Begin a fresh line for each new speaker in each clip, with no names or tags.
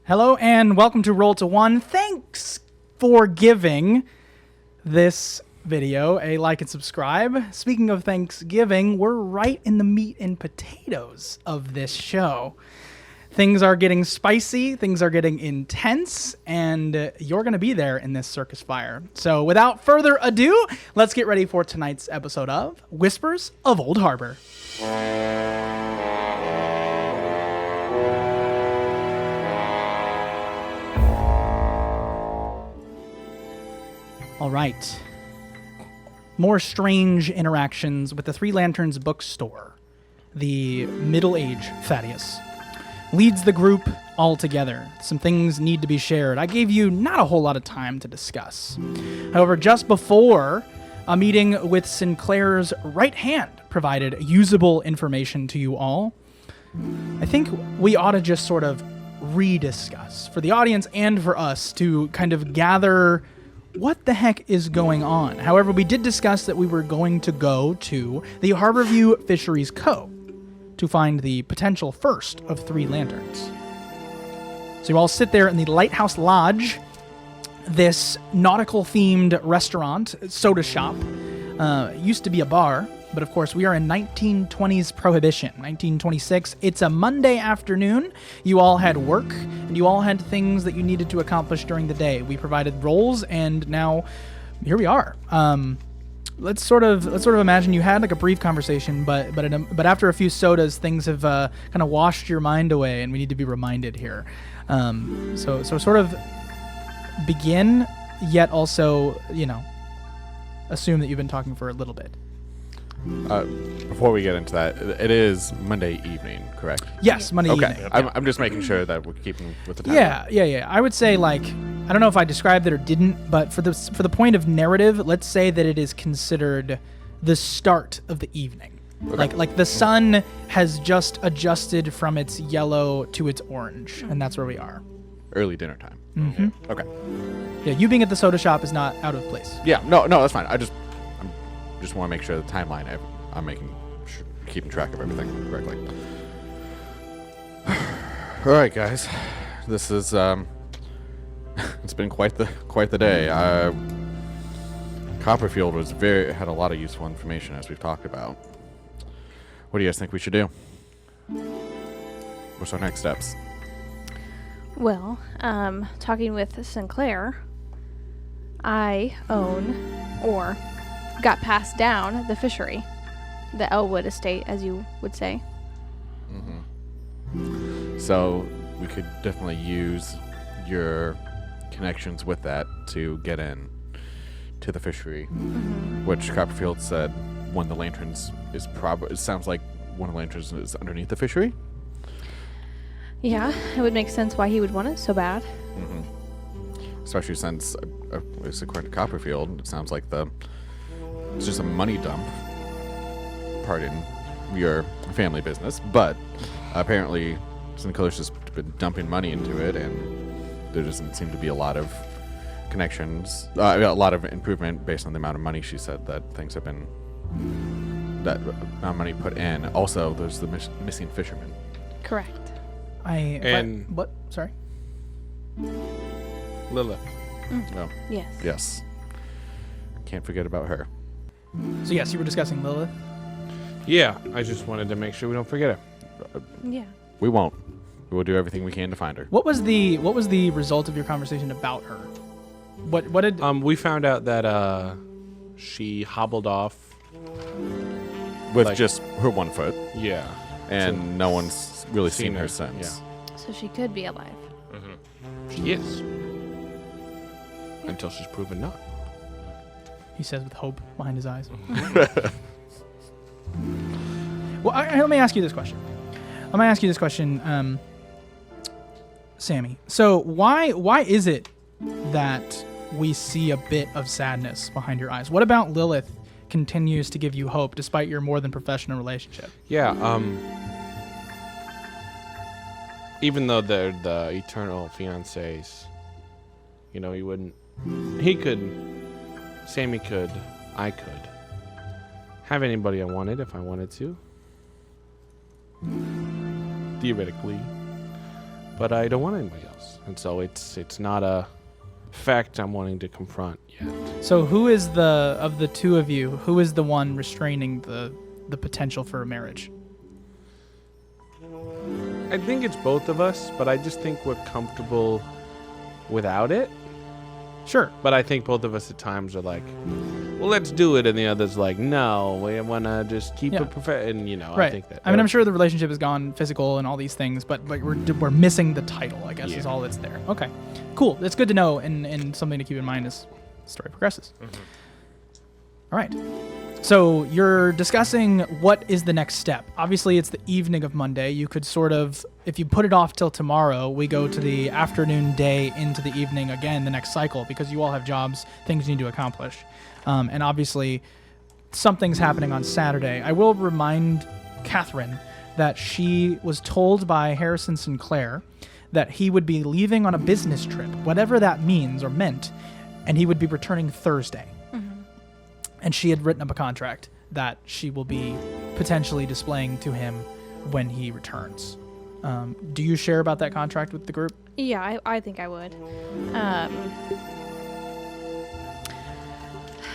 Hello and welcome to Roll to One. Thanks for giving this video a like and subscribe. Speaking of Thanksgiving, we're right in the meat and potatoes of this show. Things are getting spicy, things are getting intense, and you're going to be there in this circus fire. So without further ado, let's get ready for tonight's episode of Whispers of Old Harbor. All right. More strange interactions with the Three Lanterns bookstore. The middle-aged Thaddeus leads the group all together. Some things need to be shared. I gave you not a whole lot of time to discuss. However, just before a meeting with Sinclair's right hand provided usable information to you all, I think we ought to just sort of rediscuss for the audience and for us to kind of gather what the heck is going on. However, we did discuss that we were going to go to the Harborview Fisheries Co. to find the potential first of Three Lanterns. So you all sit there in the Lighthouse Lodge, this nautical-themed restaurant, soda shop. Used to be a bar, but of course we are in 1920s Prohibition, 1926. It's a Monday afternoon. You all had work, and you all had things that you needed to accomplish during the day. We provided roles, and now here we are. Let's sort of imagine you had like a brief conversation, but after a few sodas, things have kind of washed your mind away, and we need to be reminded here. So sort of begin, yet also, assume that you've been talking for a little bit.
Before we get into that, it is Monday evening, correct?
Yes, Monday evening.
Okay, I'm just making sure that we're keeping with the time.
Yeah. I would say, I don't know if I described it or didn't, but for the point of narrative, let's say that it is considered the start of the evening. Okay. Like the sun has just adjusted from its yellow to its orange, and that's where we are.
Early dinner time.
Mm-hmm.
Okay.
Yeah, you being at the soda shop is not out of place.
Yeah, no, that's fine. I just want to make sure the timeline I'm keeping track of everything correctly. All right, guys, this is it's been quite the day. Copperfield had a lot of useful information, as we've talked about. What do you guys think we should do? What's our next steps?
Well, talking with Sinclair, I own, or got passed down, the fishery, the Elwood estate, as you would say.
Mm-hmm. So we could definitely use your connections with that to get in to the fishery, which Copperfield said one of the lanterns is it sounds like one of the lanterns is underneath the fishery.
Yeah, it would make sense why he would want it so bad.
Mm-hmm. Especially since, according to Copperfield, it sounds like it's just a money dump. Pardon your family business, but apparently Sinclair's just been dumping money into it, and there doesn't seem to be a lot of connections, a lot of improvement based on the amount of money she said that things have been, that amount of money put in. Also, there's the missing fisherman.
Correct.
What? Sorry?
Lilith.
Oh.
Yes.
Yes. Can't forget about her.
So yes, you were discussing Lilith?
Yeah, I just wanted to make sure we don't forget her.
Yeah.
We won't. We will do everything we can to find her.
What was the result of your conversation about her? What did
We found out that she hobbled off
with just her one foot.
Yeah.
And
so
no one's really seen her since.
Yeah. So she could be alive.
Mm-hmm. She is. Until she's proven not.
He says with hope behind his eyes. Well, let me ask you this question. Sammy. So why is it that we see a bit of sadness behind your eyes? What about Lilith continues to give you hope despite your more than professional relationship?
Yeah, even though they're the eternal fiancés, Sammy could, I could have anybody I wanted if I wanted to. Theoretically. but I don't want anybody else, and so it's not a fact I'm wanting to confront yet.
So who is of the two of you, who is the one restraining the potential for a marriage?
I think it's both of us, but I just think we're comfortable without it.
Sure.
But I think both of us at times are like, well, let's do it, and the other's like, no, we want to just keep
Yeah.
it and
Right.
I think that.
I mean, I'm sure the relationship has gone physical and all these things, but we're missing the title, I guess, is all that's there. Okay. Cool. That's good to know and something to keep in mind as the story progresses. All right. So you're discussing what is the next step. Obviously, it's the evening of Monday. You could sort of, if you put it off till tomorrow, we go to the afternoon, day, into the evening again, the next cycle, because you all have jobs, things you need to accomplish. And obviously, something's happening on Saturday. I will remind Catherine that she was told by Harrison Sinclair that he would be leaving on a business trip, whatever that means or meant, and he would be returning Thursday. And she had written up a contract that she will be potentially displaying to him when he returns. Do you share about that contract with the group?
Yeah, I think I would.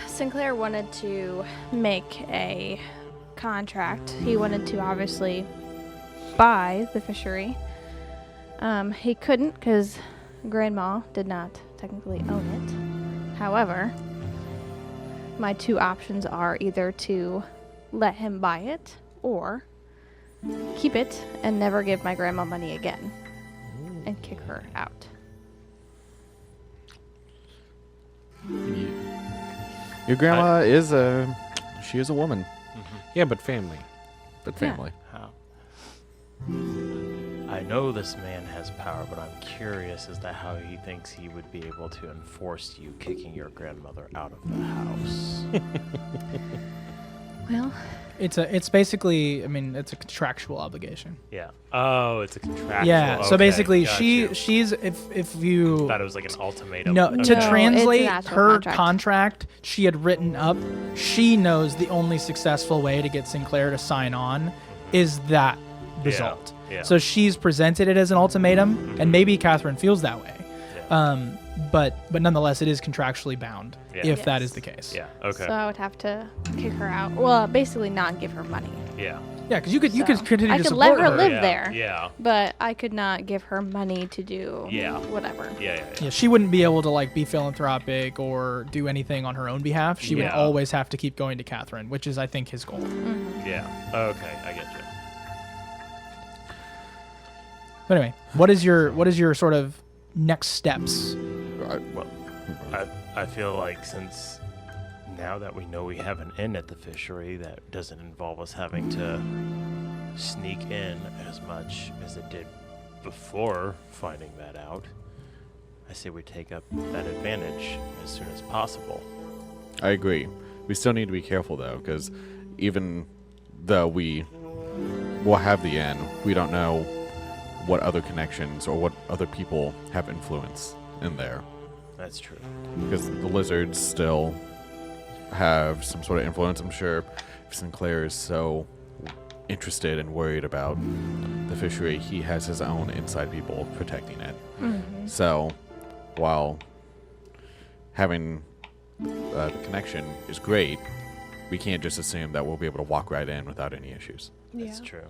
Sinclair wanted to make a contract. He wanted to obviously buy the fishery. He couldn't because Grandma did not technically own it. However, my two options are either to let him buy it or keep it and never give my grandma money again and kick her out.
Your grandma is a woman,
Yeah, but family.
but
Yeah.
family.
How? I know this man has power, but I'm curious as to how he thinks he would be able to enforce you kicking your grandmother out of the house.
Well,
It's basically, I mean, it's a contractual obligation.
Yeah. Oh, it's a contractual.
Yeah. So
okay,
basically,
got you.
she's if you
Thought it was like an ultimatum.
no
Okay.
to
No, it's
translate
an actual
her
contract.
contract she had written up. She knows the only successful way to get Sinclair to sign on is that result.
Yeah.
So she's presented it as an ultimatum, and maybe Catherine feels that way.
Yeah.
But nonetheless, it is contractually bound
Yeah.
if that
Yes.
is the case.
Yeah. Okay.
so I would have to kick her out. Well, basically not give her money.
Yeah.
Yeah, because you could
So,
continue
I
to
could
support
let her
her.
live
yeah.
there.
Yeah.
But I could not give her money to do
Yeah.
whatever.
Yeah.
Yeah, she wouldn't be able to like be philanthropic or do anything on her own behalf. She would
Yeah.
always have to keep going to Catherine, which is, I think, his goal.
Yeah. Okay. I get you.
But anyway, what is your sort of next steps?
Well, I feel like since now that we know we have an inn at the fishery, that doesn't involve us having to sneak in as much as it did before finding that out. I say we take up that advantage as soon as possible.
I agree. We still need to be careful though, because even though we will have the inn, we don't know what other connections or what other people have influence in there.
That's true.
Because the lizards still have some sort of influence. I'm sure if Sinclair is so interested and worried about the fishery, he has his own inside people protecting it. So while having the connection is great, we can't just assume that we'll be able to walk right in without any issues.
That's true.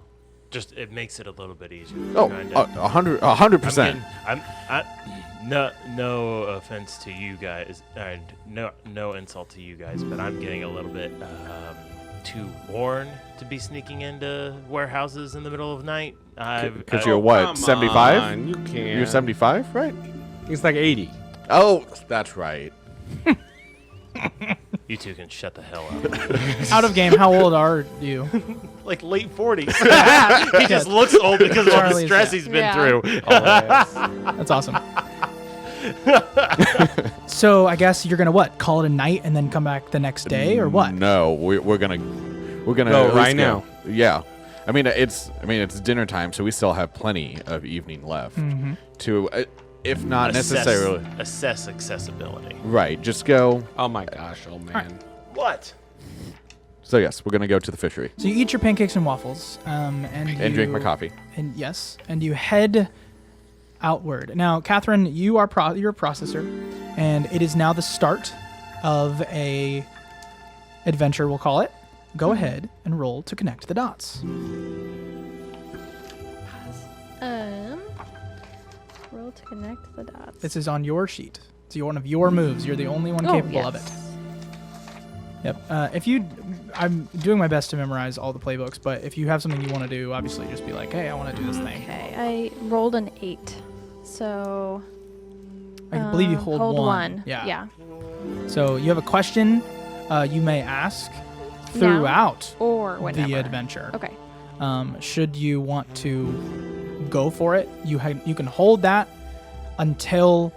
Just it makes it a little bit easier.
Oh,
kinda.
100%.
No offense to you guys, and no insult to you guys, but I'm getting a little bit too worn to be sneaking into warehouses in the middle of night.
Because you're what, 75?
You can't.
You're 75, right?
He's like 80.
Oh, that's right.
You two can shut the hell up.
Out of game, how old are you?
Like late 40s. He just looks old because of all the
Charlie's,
stress
yeah.
he's been
Yeah.
through.
That's awesome. So I guess you're gonna what? Call it a night and then come back the next day, or what?
No, we're gonna
Go
at
right
least
now.
Yeah, I mean it's dinner time, so we still have plenty of evening left to, if not necessarily
Assess accessibility.
right. Just go.
Oh my gosh, oh man.
What?
So yes, we're gonna go to the fishery
So you eat your pancakes and waffles, and
and drink my coffee.
And yes, and you head outward. Now, Catherine, you're a processor, and it is now the start of a adventure, we'll call it. Go ahead and roll to connect the dots.
Roll to connect the dots.
This is on your sheet. It's one of your moves. You're the only one capable of it. Yep. I'm doing my best to memorize all the playbooks, but if you have something you want to do, obviously just be like, hey, I want to do this thing.
Okay, I rolled an 8. So
I believe you hold one.
Yeah.
So you have a question you may ask throughout
Or whenever.
the adventure.
Okay.
Should you want to go for it, you can hold that until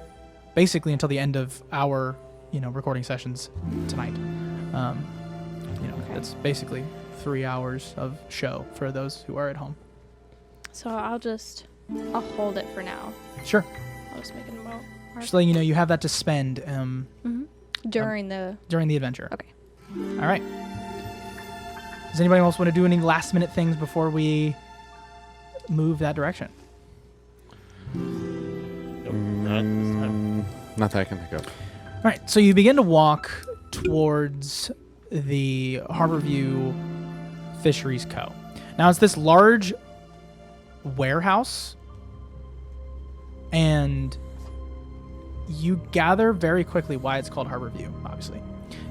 the end of our recording sessions tonight. It's basically 3 hours of show for those who are at home.
So I'll hold it for now.
Sure.
I'll just make a note.
Just letting you know you have that to spend
During the
adventure.
Okay.
All right. Does anybody else want to do any last minute things before we move that direction?
Nope, not this time.
Not that I can think of.
All right. So you begin to walk towards the Harborview Fisheries Co. Now it's this large warehouse, and you gather very quickly why it's called Harborview, obviously.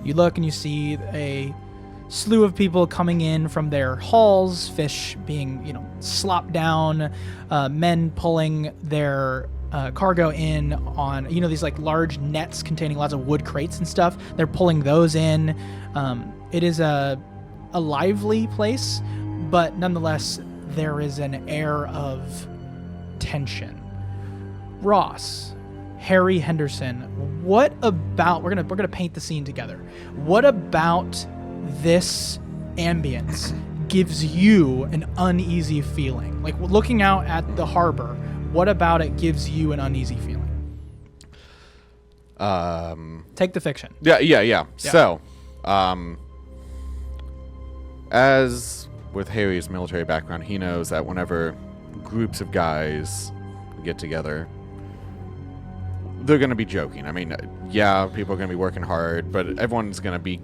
You look and you see a slew of people coming in from their hauls, fish being, slopped down, men pulling their cargo in on, these like large nets containing lots of wood crates and stuff. They're pulling those in. It is a lively place, but nonetheless, there is an air of tension. Ross, Harry Henderson, what about, we're gonna paint the scene together. What about this ambience gives you an uneasy feeling? Like looking out at the harbor, what about it gives you an uneasy feeling? Take the fiction.
Yeah. So, as with Harry's military background, he knows that whenever groups of guys get together, they're going to be joking. I mean, yeah, people are going to be working hard, but everyone's going to be,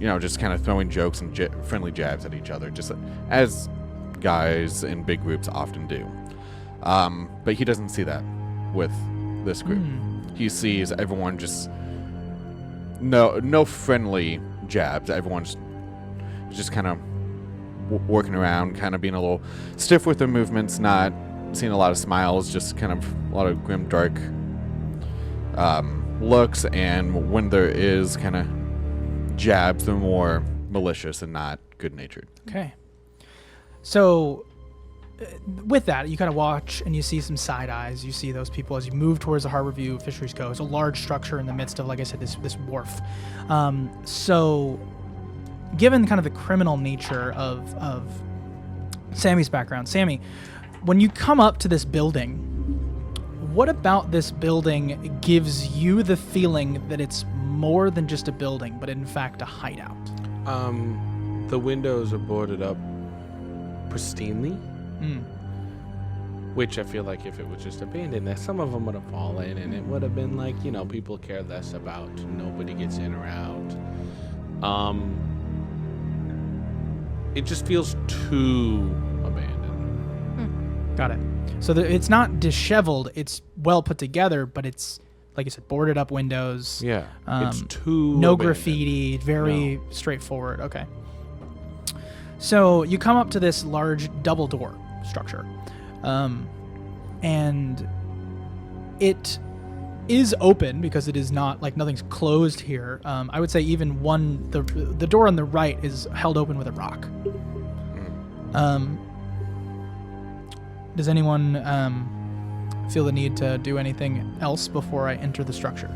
just kind of throwing jokes and friendly jabs at each other, just as guys in big groups often do. But he doesn't see that with this group. He sees everyone just no friendly jabs. Everyone's just kind of working around, kind of being a little stiff with their movements, not seeing a lot of smiles, just kind of a lot of grim, dark looks. And when there is kind of jabs, they're more malicious and not good-natured.
Okay. So with that, you kind of watch and you see some side eyes. You see those people as you move towards the Harborview Fisheries Co. It's a large structure in the midst of, like I said, this wharf. So given kind of the criminal nature of Sammy's background, Sammy, when you come up to this building, what about this building gives you the feeling that it's more than just a building, but in fact a hideout?
The windows are boarded up pristinely, which I feel like if it was just abandoned, some of them would have fallen, and it would have been like, people care less about, nobody gets in or out. It just feels too abandoned.
Got it. So it's not disheveled, it's well put together, but it's, like you said, boarded up windows.
Yeah, it's too
no
abandoned.
graffiti, very straightforward. Okay. So you come up to this large double door structure, and it is open because it is not like nothing's closed here. I would say even the door on the right is held open with a rock. Does anyone feel the need to do anything else before I enter the structure?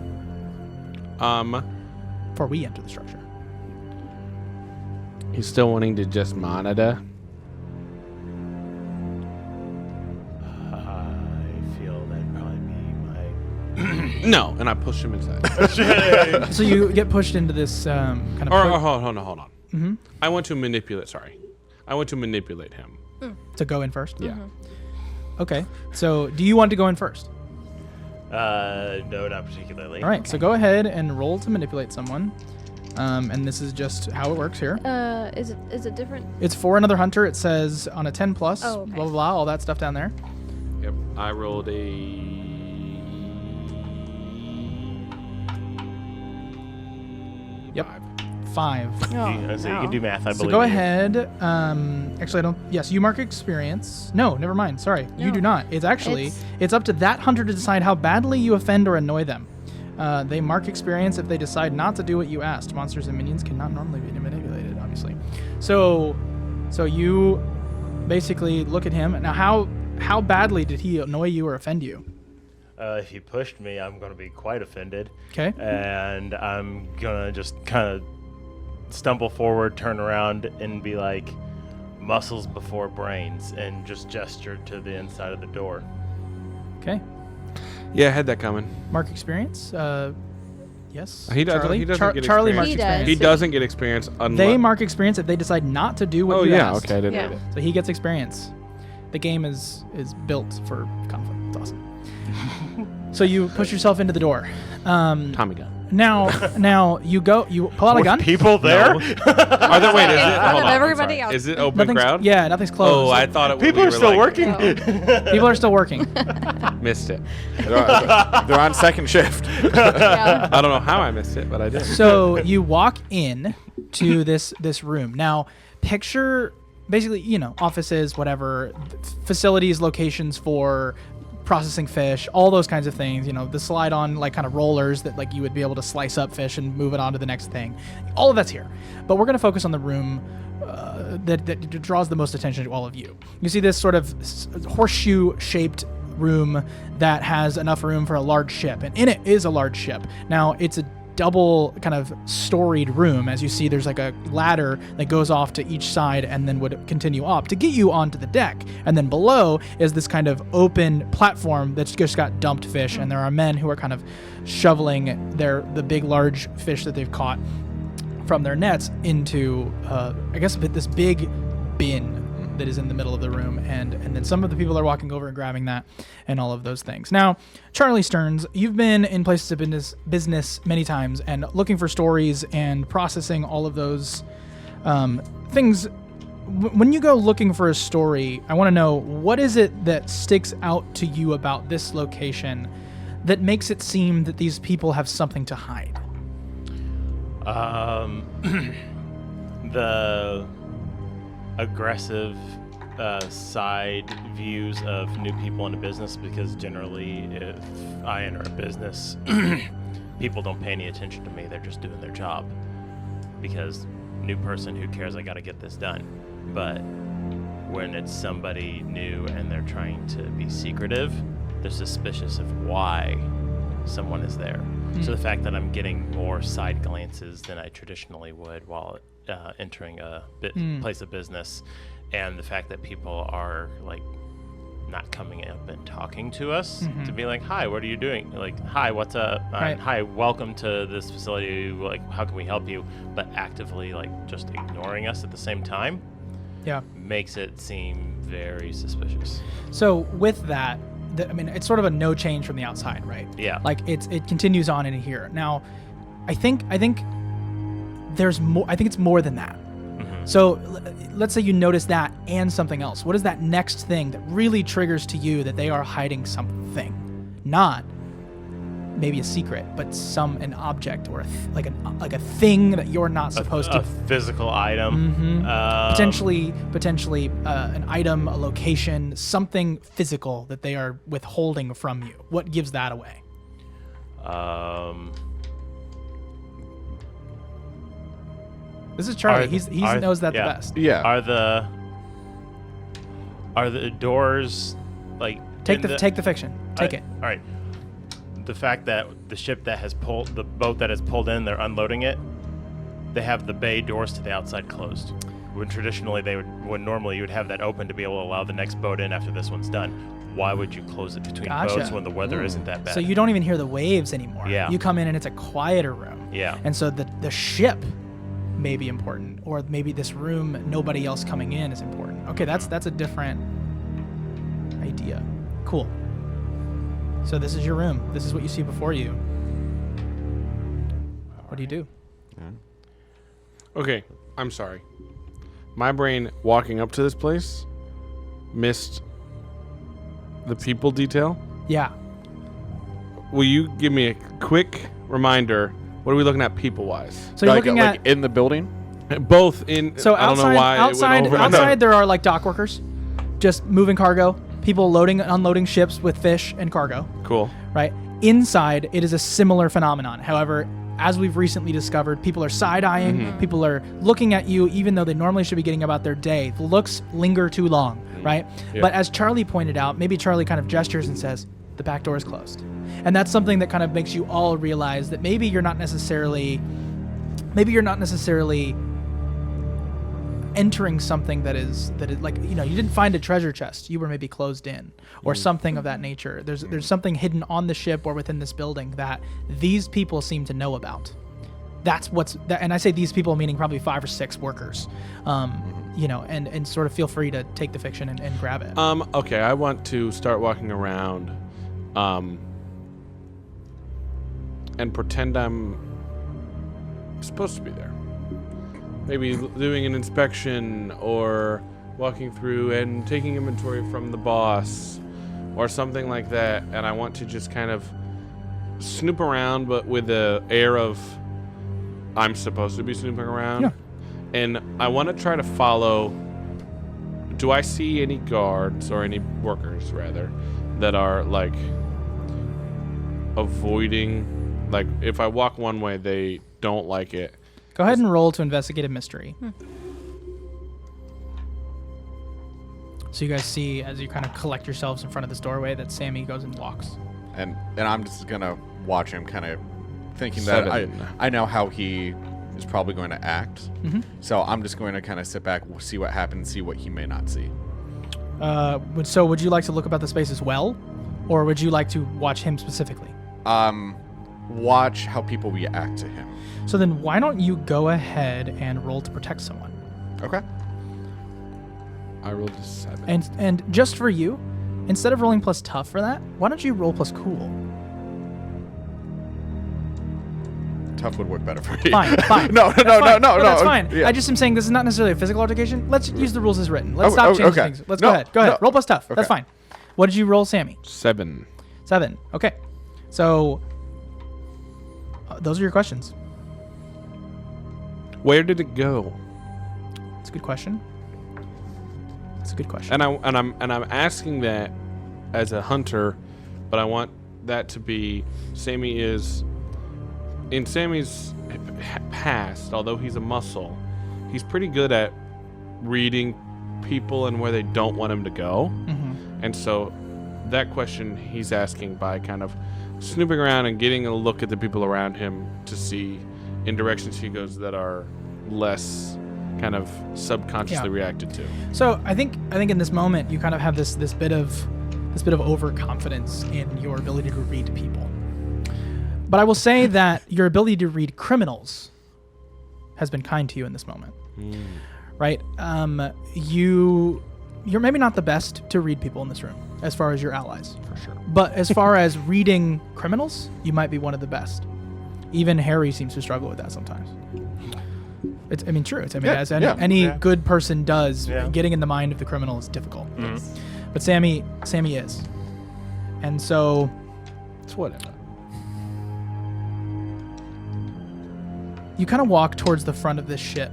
Before we enter the structure.
He's still wanting to just monitor.
I feel that'd probably be my.
No, and I push him inside.
So you get pushed into this kind of...
hold on.
Mm-hmm.
I want to manipulate him.
To go in first?
Yeah.
Okay. So do you want to go in first?
No, not particularly.
All right. So go ahead and roll to manipulate someone. And this is just how it works here.
Is it different?
It's for another hunter. It says on a 10 plus,
Oh, okay.
blah, blah, blah, all that stuff down there.
Yep. I rolled a.
Yep.
5.
5.
Oh,
So you can do math, I believe.
So go
you.
ahead. Actually, I don't. Yes, you mark experience. No, never mind. Sorry, you do
No.
not. It's actually
It's-
it's up to that hunter to decide how badly you offend or annoy them. They mark experience if they decide not to do what you asked. Monsters and minions cannot normally be manipulated, obviously. So you basically look at him. Now, how badly did he annoy you or offend you?
If he pushed me, I'm going to be quite offended.
Okay.
And I'm going to just kind of stumble forward, turn around, and be like, muscles before brains, and just gesture to the inside of the door.
Okay.
Yeah, I had that coming.
Mark experience. Yes.
He doesn't.
Charlie?
He doesn't get
Charlie
experience.
marks
He
experience.
He doesn't get experience unless.
They mark experience if they decide not to do what
Oh
you
yeah.
asked.
Okay, I didn't
Yeah.
read it.
So he gets experience. The game is built for conflict. It's awesome. So you push yourself into the door.
Tommy gun.
Now you pull out a
With
gun.
people there?
Are there? Wait, is
In
it?
front
Hold
of
on,
everybody
I'm sorry.
else.
Is it open
Nothing's,
crowd?
Yeah, nothing's closed.
Oh, I thought it.
People
we
are
were
still
like-
working?
Oh.
People are still working.
Missed it.
They're on second shift.
Yeah.
I don't know how I missed it, but I did.
So you walk in to this room. Now picture basically, offices, whatever, facilities, locations for processing fish, all those kinds of things, the slide on like kind of rollers that like you would be able to slice up fish and move it on to the next thing. All of that's here. But we're going to focus on the room that draws the most attention to all of you. You see this sort of horseshoe shaped room that has enough room for a large ship, and in it is a large ship. Now it's a double kind of storied room. As you see, there's like a ladder that goes off to each side and then would continue up to get you onto the deck. And then below is this kind of open platform that's just got dumped fish, and there are men who are kind of shoveling the big large fish that they've caught from their nets into I guess this big bin that is in the middle of the room, and then some of the people are walking over and grabbing that and all of those things. Now, Charlie Stearns, you've been in places of business many times and looking for stories and processing all of those things. When you go looking for a story, I want to know, what is it that sticks out to you about this location that makes it seem that these people have something to hide?
The aggressive side views of new people in a business, because generally if I enter a business, people don't pay any attention to me. They're just doing their job, because new person, who cares? I got to get this done. But when it's somebody new and they're trying to be secretive, they're suspicious of why someone is there. So the fact that I'm getting more side glances than I traditionally would while entering a place of business, and the fact that people are like not coming up and talking to us to be like, hi, what are you doing? Like, hi, what's up?
Right.
Hi, welcome to this facility. Like, how can we help you? But actively like just ignoring us at the same time makes it seem very suspicious.
So with that, I mean, it's sort of a no change from the outside, right?
Yeah.
Like it continues on in here. Now, I think there's more. I think it's more than that. So let's say you notice that and something else. What is that next thing that really triggers to you that they are hiding something? Not maybe a secret, but an object or like a thing that you're not supposed
a
to.
physical item.
Potentially an item, a location, something physical that they are withholding from you. What gives that away? This is Charlie. He knows that the best.
Yeah.
Are the doors like
Take the fiction. Take it.
All right. The fact that the ship that has pulled the boat that has pulled in, they're unloading it. They have the bay doors to the outside closed. When traditionally normally you would have that open to be able to allow the next boat in after this one's done. Why would you close it between
Gotcha.
boats when the weather isn't that bad?
So you don't even hear the waves anymore.
Yeah.
You come in and it's a quieter room.
Yeah.
And so the ship may be important, or maybe this room, nobody else coming in is important. Okay, that's a different idea. Cool. So this is your room. This is what you see before you. What do you do?
Yeah.
Okay, I'm sorry. My brain walking up to this place missed the people detail.
Yeah.
Will you give me a quick reminder? What are we looking at people-wise?
So you're looking at
in the building.
Both in.
So
I don't know why
outside there are like dock workers, just moving cargo. People loading and unloading ships with fish and cargo.
Cool.
Right. Inside, it is a similar phenomenon. However, as we've recently discovered, people are side-eyeing. People are looking at you, even though they normally should be getting about their day. The looks linger too long, right?
Yeah.
But as Charlie pointed out, maybe Charlie kind of gestures and says, "The back door is closed," and that's something that kind of makes you all realize that maybe you're not necessarily entering something that is like, you didn't find a treasure chest. You were maybe closed in or something of that nature. There's something hidden on the ship or within this building that these people seem to know about. That's and I say these people meaning probably 5 or 6 workers. And sort of feel free to take the fiction and grab it.
Okay, I want to start walking around and pretend I'm supposed to be there. Maybe doing an inspection or walking through and taking inventory from the boss or something like that. And I want to just kind of snoop around, but with the air of I'm supposed to be snooping around.
Yeah.
And I want to try to follow. Do I see any guards or any workers, rather, that are like avoiding? Like if I walk one way, they don't like it.
Go ahead and roll to investigate a mystery. So you guys see, as you kind of collect yourselves in front of this doorway, that Sammy goes and walks.
And I'm just gonna watch him, kind of thinking
7.
that I know how he is probably going to act. So I'm just going to kind of sit back, see what happens, see what he may not see.
So would you like to look about the space as well, or would you like to watch him specifically?
Watch how people react to him.
So then why don't you go ahead and roll to protect someone?
Okay.
I rolled a 7.
And just for you, instead of rolling plus tough for that, why don't you roll plus cool?
Tough would work better for me.
Fine.
No.
That's fine.
Yeah.
I just am saying this is not necessarily a physical altercation. Let's use the rules as written. Let's stop changing
okay.
things. Let's go ahead. Go ahead. Roll plus tough.
Okay.
That's fine. What did you roll, Sammy?
7.
7. Okay. So those are your questions.
Where did it go?
It's a good question.
And I'm asking that as a hunter, but I want that to be Sammy is in Sammy's past, although he's a muscle, he's pretty good at reading people and where they don't want him to go. And so that question he's asking by kind of snooping around and getting a look at the people around him to see in directions he goes that are less kind of subconsciously reacted to.
So I think in this moment you kind of have this bit of overconfidence in your ability to read people. But I will say that your ability to read criminals has been kind to you in this moment. Right? You're maybe not the best to read people in this room as far as your allies.
For sure.
But as far as reading criminals, you might be one of the best. Even Harry seems to struggle with that sometimes. It's true. As any good person does, getting in the mind of the criminal is difficult. But Sammy is. And so
It's whatever.
you kind of walk towards the front of this ship.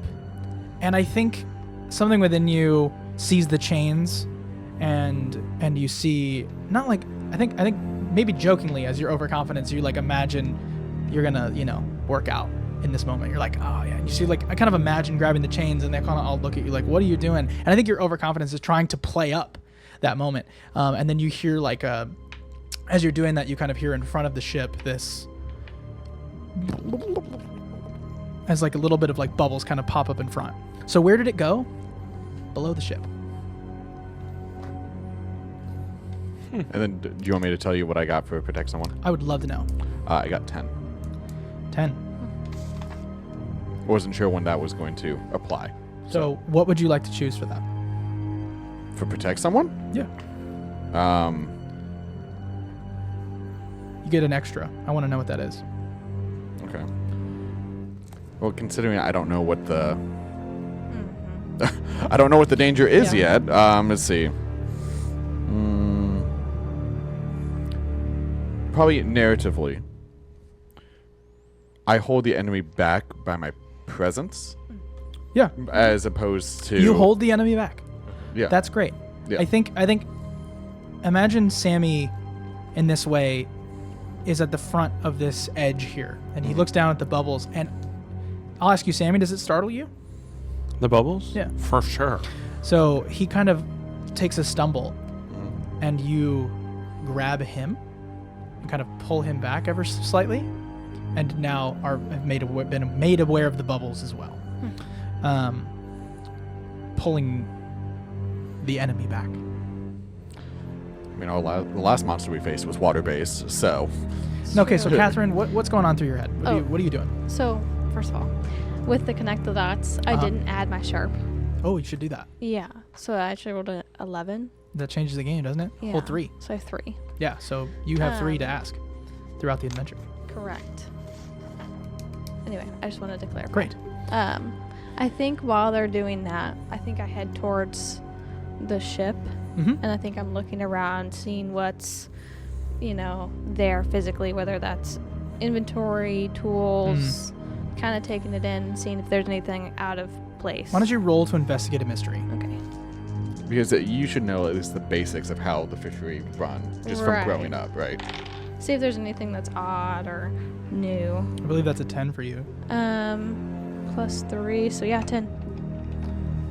And I think something within you sees the chains and you see not like I think maybe jokingly as your overconfidence you like imagine you're gonna work out in this moment. You're like, oh yeah, and you see like I kind of imagine grabbing the chains and they kind of all look at you like, what are you doing? And I think your overconfidence is trying to play up that moment. And then you hear like as you're doing that, you kind of hear in front of the ship this as like a little bit of like bubbles kind of pop up in front. So where did it go? Below the ship.
And then, do you want me to tell you what I got for protect someone?
I would love to know.
I got 10.
10.
I wasn't sure when that was going to apply.
So what would you like to choose for that?
For protect someone?
Yeah. You get an extra. I want to know what that is.
Okay. Well, considering I don't know what the I don't know what the danger is yet. Let's see. Probably narratively, I hold the enemy back by my presence.
Yeah.
As opposed to
You hold the enemy back.
Yeah.
That's great.
Yeah.
I think imagine Sammy in this way is at the front of this edge here, and he looks down at the bubbles, and I'll ask you, Sammy, does it startle you?
The bubbles?
Yeah.
For sure.
So he kind of takes a stumble, and you grab him and kind of pull him back ever so slightly, and now have been made aware of the bubbles as well, pulling the enemy back.
I mean, the last monster we faced was water-based, so...
Okay, so Catherine, what's going on through your head? What are you doing?
So, first of all, with the connect the dots, I didn't add my sharp.
Oh, you should do that.
Yeah. So I actually rolled an 11.
That changes the game, doesn't it?
Yeah.
Hold 3.
So I have 3.
Yeah, so you have 3 to ask throughout the adventure.
Correct. Anyway, I just wanted to clarify.
Great.
I think while they're doing that, I think I head towards the ship, and I think I'm looking around, seeing what's, there physically, whether that's inventory, tools, kind of taking it in, seeing if there's anything out of place.
Why don't you roll to investigate a mystery?
Okay.
Because you should know at least the basics of how the fishery run, just from growing up, right?
See if there's anything that's odd or new.
I believe that's a 10 for you.
Plus 3, so yeah, 10.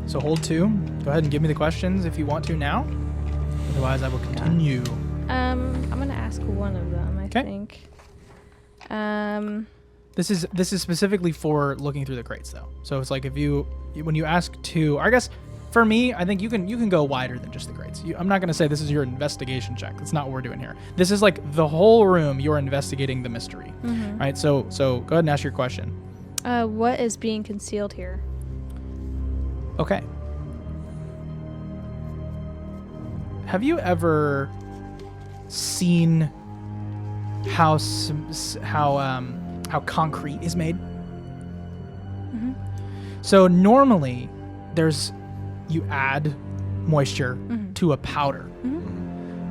So hold 2. Go ahead and give me the questions if you want to now. Otherwise, I will continue.
I'm gonna ask one of them. I
'Kay.
think.
This is specifically for looking through the crates, though. So it's like when you ask 2, or I guess for me, I think you can go wider than just the crates. I'm not gonna say this is your investigation check. That's not what we're doing here. This is like the whole room. You're investigating the mystery, right? So go ahead and ask your question.
What is being concealed here?
Okay. Have you ever seen how concrete is made? So normally, you add moisture to a powder,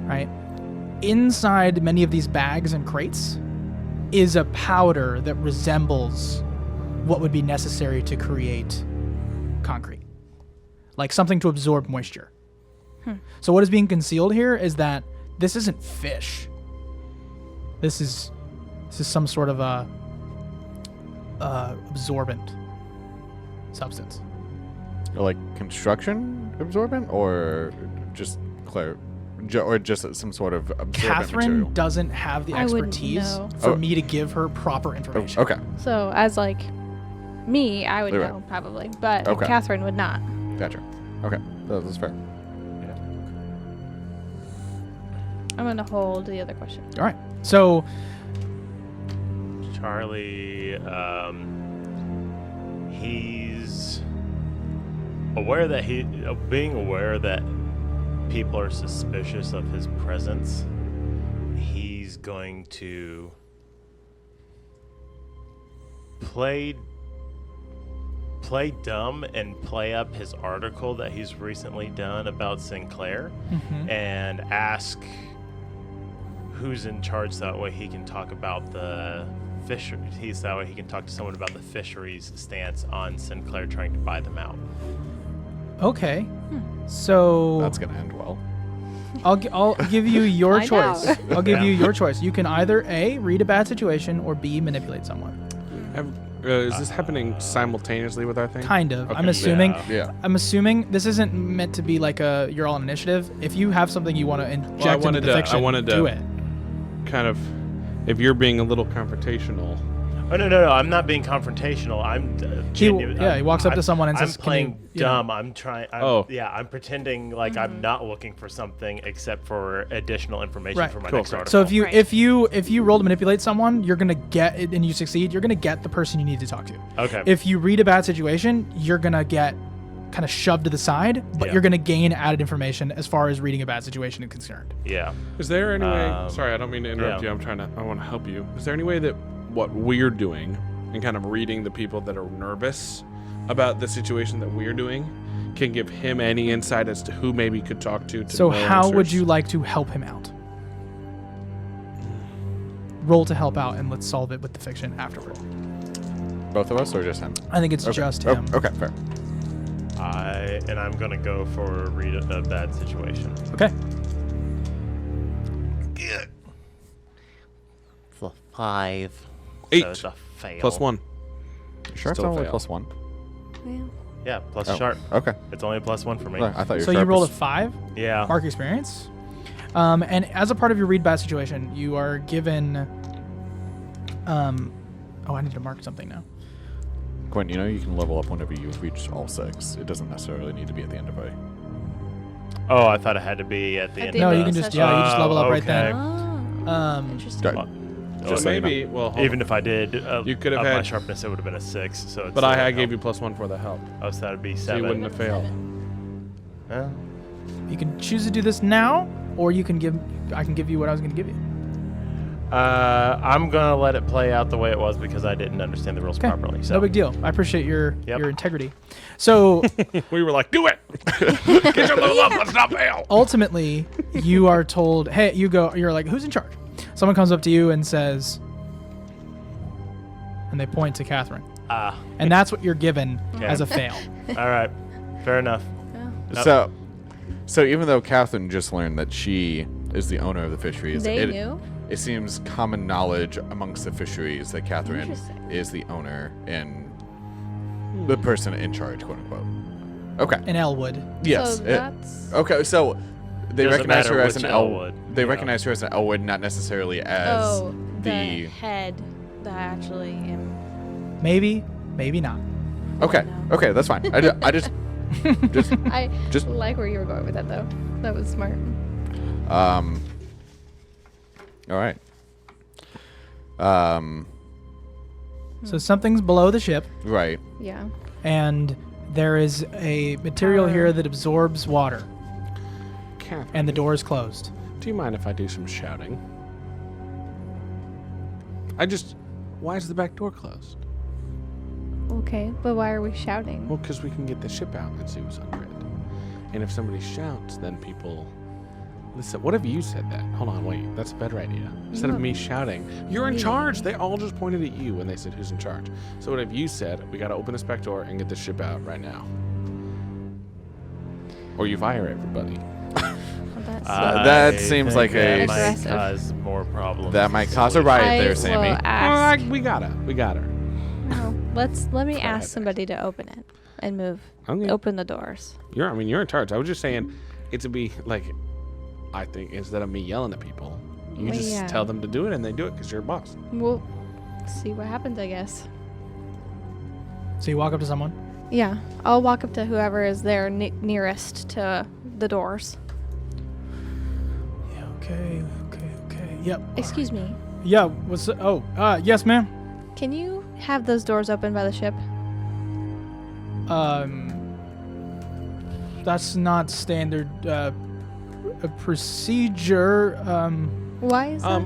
right? Inside many of these bags and crates is a powder that resembles what would be necessary to create concrete, like something to absorb moisture. So what is being concealed here is that this isn't fish. This is some sort of a absorbent substance.
Like construction absorbent, or just or just some sort of absorbent
Catherine
material?
doesn't have the
I wouldn't
expertise
know.
for me to give her proper information.
Okay,
So as like me, I would
Right.
know probably, but
Okay.
Catherine would not.
gotcha. Okay, that's fair.
I'm gonna hold the other question.
All right. So
Charlie, he's aware that being aware that people are suspicious of his presence. He's going to play dumb and play up his article that he's recently done about Sinclair and ask who's in charge, that way he can talk about the fisheries. That way he can talk to someone about the fisheries stance on Sinclair trying to buy them out.
okay. So
That's gonna end well.
I'll give you your
Find
choice.
out.
I'll give you your choice. You can either A, read a bad situation, or B, manipulate someone.
Is this happening simultaneously with our thing?
Kind of.
Okay.
I'm assuming.
Yeah.
I'm assuming this isn't meant to be like you're all on initiative. If you have something you want to inject into the fiction, do it.
Kind of, if you're being a little confrontational.
Oh no! I'm not being confrontational. I'm genuine.
He walks up to someone and
I'm
says, "Can
playing
you know?"
dumb. I'm trying. I'm pretending like I'm not looking for something except for additional information
Right.
for my
Cool.
next article.
So if you
Right.
if you roll to manipulate someone, you're gonna get it, and you succeed. You're gonna get the person you need to talk to.
okay,
If you read a bad situation, you're gonna get kind of shoved to the side, but
Yeah.
you're going to gain added information as far as reading a bad situation is concerned.
Yeah.
Is there any way? Sorry, I don't mean to interrupt
yeah.
you. I want to help you. Is there any way that what we're doing and kind of reading the people that are nervous about the situation that we're doing can give him any insight as to who maybe could talk to
So
know
how would
answers?
you like to help him out? Roll to help out, and let's solve it with the fiction afterward.
Both of us or just him?
I think it's
Okay.
just
Oh,
him.
okay, fair.
I'm gonna go for read a bad situation.
Okay.
5.
8
So it's a fail.
plus 1.
You sure it's
Still
only
fail.
+1?
Yeah.
Yeah, plus
Oh,
sharp.
okay.
It's only a +1 for me.
I thought
So
your
you rolled a
sharpest-
5,
Yeah.
mark experience. And as a part of your read bad situation, you are given. Oh, I need to mark something now.
Quinn, you know you can level up whenever you reach all 6. It doesn't necessarily need to be at the end of a.
Oh, I thought it had to be at the
At
end.
the
No,
end
you
of
can
the
just
session.
you just level up right
okay.
then.
Oh, interesting.
Right.
So
so you know.
maybe, well, hold
Even
on.
if I did,
You could have
up my
had-
sharpness, it would have been a 6. So it's
But
still
I
a
gave
help.
you +1 for the help.
Oh, so that'd be
So
7.
you wouldn't have failed.
Yeah.
You can choose to do this now, or you can give. I can give you what I was going to give you.
I'm gonna let it play out the way it was because I didn't understand the rules
Okay.
properly. So
No big deal. I appreciate your
Yep.
integrity. So
We were like, do it! Get your level up, let's not fail!
ultimately, you are told, "Hey, you go." You're like, "Who's in charge?" Someone comes up to you and says, and they point to Catherine, and that's what you're given as a fail.
all right, fair enough.
Oh.
So even though Catherine just learned that she is the owner of the fisheries,
They
it,
knew?
it seems common knowledge amongst the fisheries that Catherine
Interesting.
is the owner and the person in charge, quote unquote. Okay.
In Elwood,
Yes.
So that's.
Okay. So they
Doesn't
recognize
matter
her as
which
an
Elwood,
They
yeah.
recognize her as an Elwood, not necessarily as
Oh, the
the.
head that I actually am.
maybe, maybe not.
Okay.
No.
Okay, that's fine. I just
I
Just-
like where you were going with that, though. That was smart.
All right.
So something's below the ship,
Right.
Yeah.
and there is a material
Power.
here that absorbs water,
Catherine,
and the door is closed.
do you mind if I do some shouting? Why is the back door closed?
Okay, but why are we shouting?
Well, because we can get the ship out and see who's under it. And if somebody shouts, then people listen. What if you said that? Hold on, wait. That's a better idea. Instead of me shouting, "You're in
Yeah.
charge," they all just pointed at you when they said, "Who's in charge?" So what if you said, "We got to open this back door and get the ship out right now," or you fire everybody?
Well, that's
That
I
seems
think
like
that
a-
might
Aggressive.
cause more problems.
That might cause a riot there, Sammy.
will ask.
We got her.
No, let me
Try
ask
that.
somebody to open it and move.
Okay.
Open the doors.
You're in charge. I was just saying, it to be like, I think instead of me yelling at people, you
Well,
just
yeah.
tell them to do it and they do it because you're a boss.
We'll see what happens, I guess.
So you walk up to someone.
Yeah, I'll walk up to whoever is there nearest to the doors.
Yeah. Okay. Yep.
Excuse me.
Yeah. What's? Yes, ma'am.
Can you have those doors open by the ship?
That's not standard procedure.
Why is that?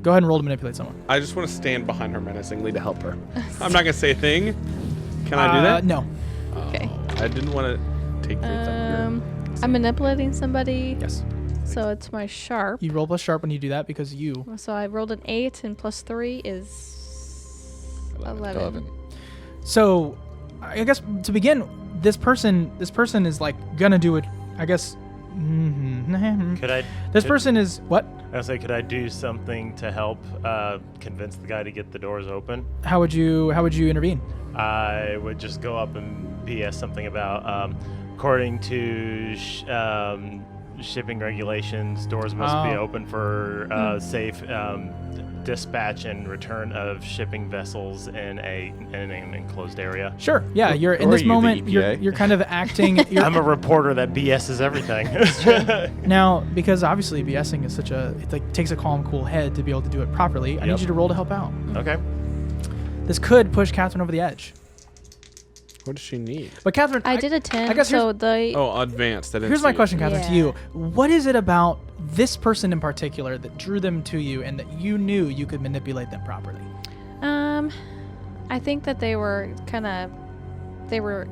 Go ahead and roll to manipulate someone.
I just want to stand behind her menacingly to help her. I'm not gonna say a thing. Can I do that?
No.
Okay.
I didn't want to take your thunder.
I'm manipulating somebody,
Yes.
so it's my sharp.
You roll plus sharp when you do that because you.
So I rolled an 8, and plus 3 is 11.
So, I guess to begin, this person is like gonna do it. I guess.
Could I?
This
could-
person is what?
I was like, could I do something to help convince the guy to get the doors open?
How would you intervene?
I would just go up and PS something about, according to shipping regulations, doors must be
Oh.
open for safe dispatch and return of shipping vessels in an enclosed area.
Sure. Yeah. You're in
Who are
this
you, the
moment.
EPA?
You're kind of acting. You're,
I'm a reporter that BS's everything.
now, because obviously BSing is it like takes a calm, cool head to be able to do it properly. I need
Yep.
you to roll to help out.
Okay.
This could push Catherine over the edge.
What does she need?
But Catherine,
I did a 10.
I guess
so the
Oh, advanced. I didn't
here's my
see it.
question, Catherine, to
Yeah.
you. What is it about this person in particular that drew them to you and that you knew you could manipulate them properly?
I think that they were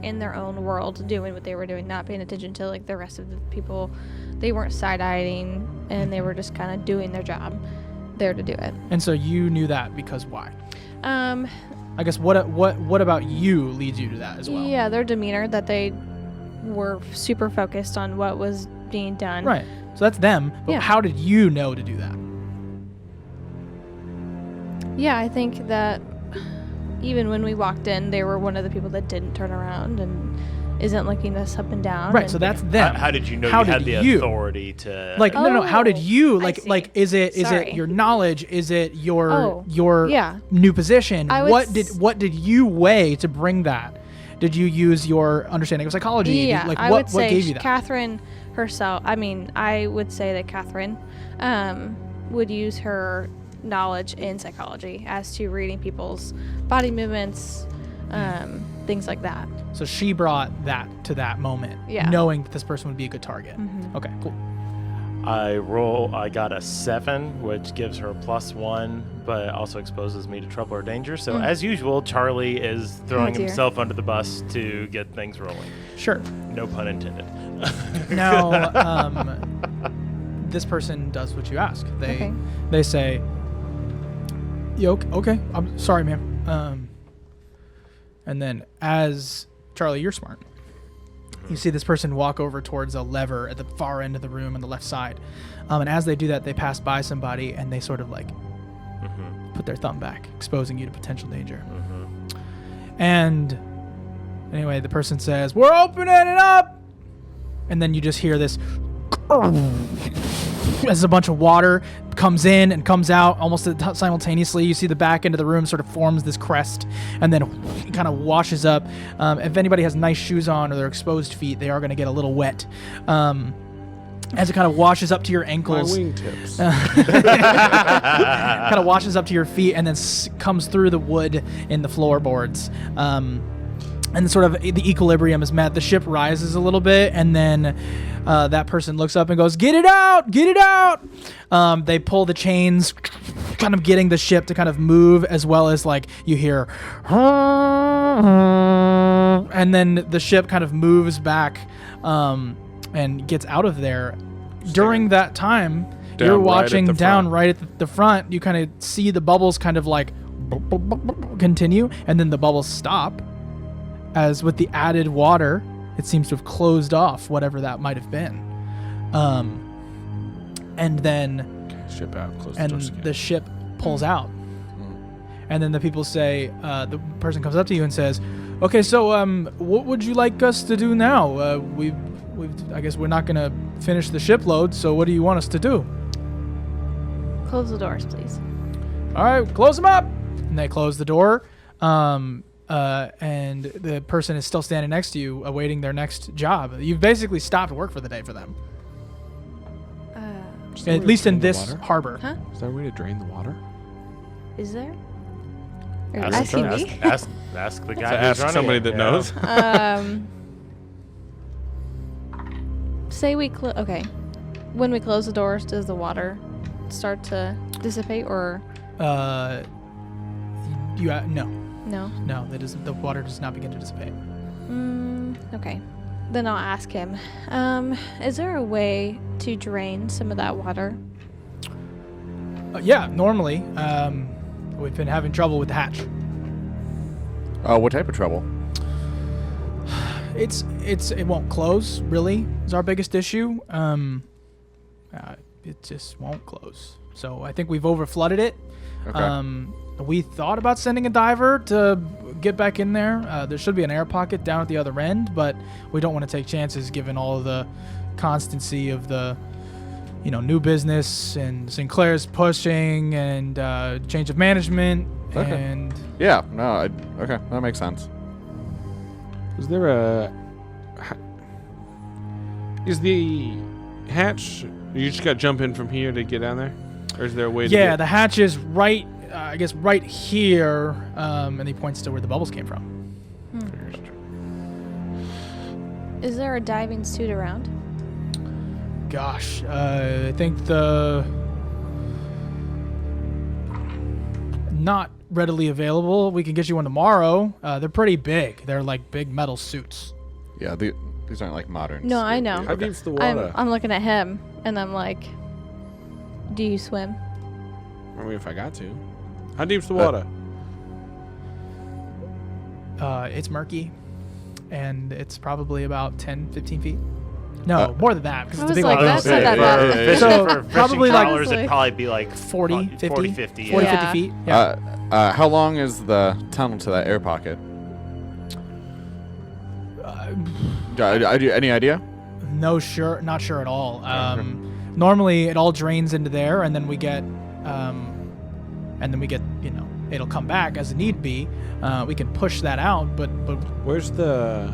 in their own world doing what they were doing, not paying attention to like the rest of the people. They weren't side-eyeing, and they were just kind of doing their job, there to do it.
And so you knew that because why?
Um,
I guess what about you leads you to that as well?
yeah, their demeanor, that they were super focused on what was being done.
Right. So that's them. But
Yeah.
how did you know to do that?
Yeah, I think that even when we walked in, they were one of the people that didn't turn around and isn't looking us up and down.
Right.
and-
So that's them.
How did you know
How
you had
did
the
you?
authority to?
Like no. How did
Oh,
you
I
like
see.
like is it
Sorry.
your knowledge? Is it your
Oh,
your
yeah.
new position?
I would
What did you weigh to bring that? Did you use your understanding of psychology?
Yeah,
Like
I
what
would say
gave you that?
Catherine herself. I mean, I would say that Catherine would use her knowledge in psychology as to reading people's body movements, things like that.
So she brought that to that moment,
Yeah.
knowing that this person would be a good target.
Mhm.
Okay, cool.
I got a 7, which gives her +1, but also exposes me to trouble or danger. So as usual, Charlie is throwing
dear.
himself under the bus to get things rolling.
Sure.
No pun intended.
Now, this person does what you ask.
Okay.
They say, okay, I'm sorry, ma'am. And then as Charlie, you're smart. You see this person walk over towards a lever at the far end of the room on the left side. And as they do that, they pass by somebody and they sort of like put their thumb back, exposing you to potential danger. And anyway, the person says, "We're opening it up!" And then you just hear this as a bunch of water comes in and comes out almost simultaneously. You see the back end of the room sort of forms this crest and then kind of washes up. If anybody has nice shoes on or their exposed feet, they are going to get a little wet. As it kind of washes up to your
My
ankles,
wingtips.
kind of washes up to your feet and then comes through the wood in the floorboards. And sort of the equilibrium is met. The ship rises a little bit, and then that person looks up and goes, "Get it out! Get it out!" They pull the chains, kind of getting the ship to kind of move, as well as like you hear, and then the ship kind of moves back and gets out of there. During that time,
Down
you're
right at
watching
the
down
front.
right at the front. You kind of see the bubbles kind of like continue, and then the bubbles stop. As with the added water, it seems to have closed off whatever that might have been. And then
Ship out. Close the
and
doors again.
the ship pulls out. And then the people say, the person comes up to you and says, "Okay, so what would you like us to do now? We've I guess we're not going to finish the shipload, so what do you want us to do?"
Close the doors, please.
"All right, close them up." And they close the door. And the person is still standing next to you, awaiting their next job. You've basically stopped work for the day for them,
Is there a
at
way
least
to
in
drain the
this
water?
harbor.
Huh?
Is there a way to drain the water?
Is there? Or
Ask,
asking me?
ask the guy.
So
who's
ask
running
somebody
it,
that
yeah.
knows.
Say we okay. When we close the doors, does the water start to dissipate or no?
That is, the water does not begin to dissipate.
Okay. Then I'll ask him. Is there a way to drain some of that water?
Yeah, normally, we've been having trouble with the hatch.
What type of trouble?
It won't close. Really, is our biggest issue. It just won't close. So I think we've overflooded it.
Okay.
We thought about sending a diver to get back in there. There should be an air pocket down at the other end, but we don't want to take chances given all of the constancy of the, new business and Sinclair's pushing and change of management.
Okay.
And
Yeah. No. Okay. That makes sense.
Is there a... Is the hatch... You just got to jump in from here to get down there? Or is there a way to
yeah,
get...
the hatch is right, I guess, right here. And he points to where the bubbles came from.
Is there a diving suit around?
Gosh, I think not readily available. We can get you one tomorrow. They're pretty big. They're like big metal suits.
Yeah, these aren't like modern.
No, I know.
How deep's the water?
I'm looking at him, and I'm like, do you swim?
I mean, if I got to. How deep's the water?
It's murky, and it's probably about 10, 15 feet. No, more than that, because
I
it's a
was
big
like,
one.
that's not that bad.
Fishing
So,
for
probably
fishing
like-
trawlers, it'd probably be like
40, 50,
40, 50.
40,
Yeah.
50 feet. Yeah.
How long is the tunnel to that air pocket? Any idea?
Not sure at all. Normally, it all drains into there, and then we get, it'll come back as a need be. We can push that out, but
Where's the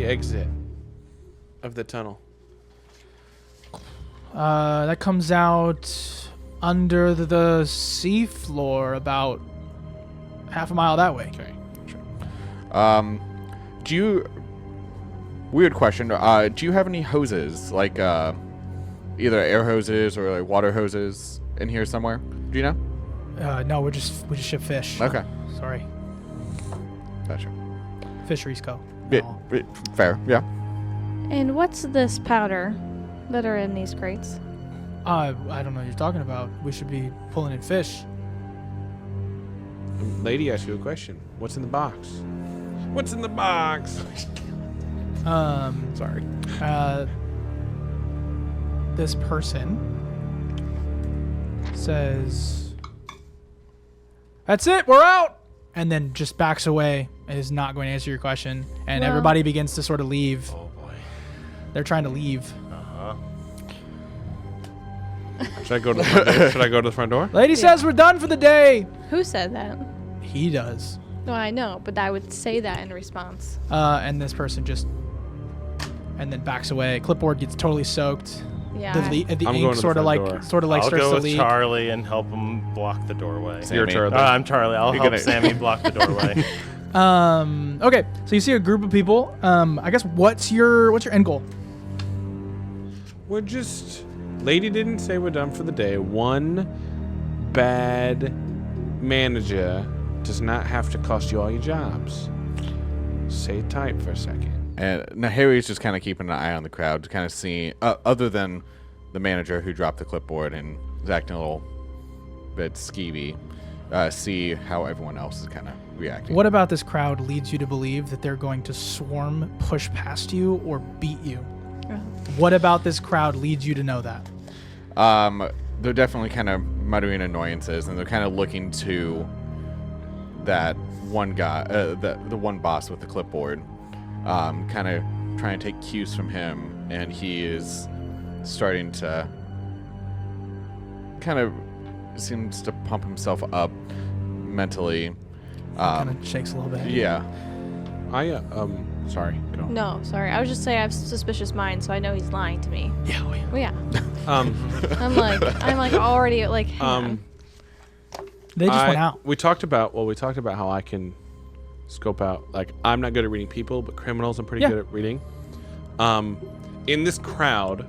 exit of the tunnel?
that comes out under the sea floor, about half a mile that way.
Okay.
Do you? Weird question. Do you have any hoses, like either air hoses or like water hoses, in here somewhere? Do you know?
No, we just ship fish.
Okay,
Sorry,
gotcha.
Fisheries Co.
Fair. Yeah.
And what's this powder that are in these crates?
I don't know what you're talking about. We should be pulling in fish.
Lady asked you a question. What's in the box? What's in the box?
Sorry.
This person says, "That's it, we're out," and then just backs away and is not going to answer your question. And
Well-
everybody begins to sort of leave.
Oh boy.
They're trying to leave.
Uh-huh.
Should I go to the front door? Should I go to the front door?
Lady says we're done for the day.
Who said that?
He does.
No, I know, but I would say that in response.
And this person just, and then backs away. Clipboard gets totally soaked.
Yeah.
The
I'm going
ink
to the
sort of
front
like
door.
starts
I'll go
to
with
leak.
Charlie and help him block the doorway.
You're
Sammy.
Charlie.
I'm Charlie. I'll
You're
help
gonna-
Sammy block the doorway.
Okay, so you see a group of people. I guess what's your end goal?
We're just. Lady didn't say we're done for the day. One bad manager does not have to cost you all your jobs. Stay tight for a second.
And now Harry's just kind of keeping an eye on the crowd, to kind of see, other than the manager who dropped the clipboard and is acting a little bit skeevy, see how everyone else is kind of reacting.
What about this crowd leads you to believe that they're going to swarm, push past you, or beat you?
Oh.
What about this crowd leads you to know that?
They're definitely kind of muttering annoyances, and they're kind of looking to that one guy, the one boss with the clipboard, kind of trying to take cues from him, and he is starting to kind of seems to pump himself up mentally.
Kind of shakes a little bit.
Yeah.
Sorry. Go.
No, sorry. I was just saying I have suspicious mind, so I know he's lying to me.
Yeah. Oh, yeah.
Well, yeah.
Um,
I'm like already like. Hang on.
They just went out.
We talked about how I can scope out. Like, I'm not good at reading people, but criminals I'm pretty
Yeah.
good at reading. In this crowd,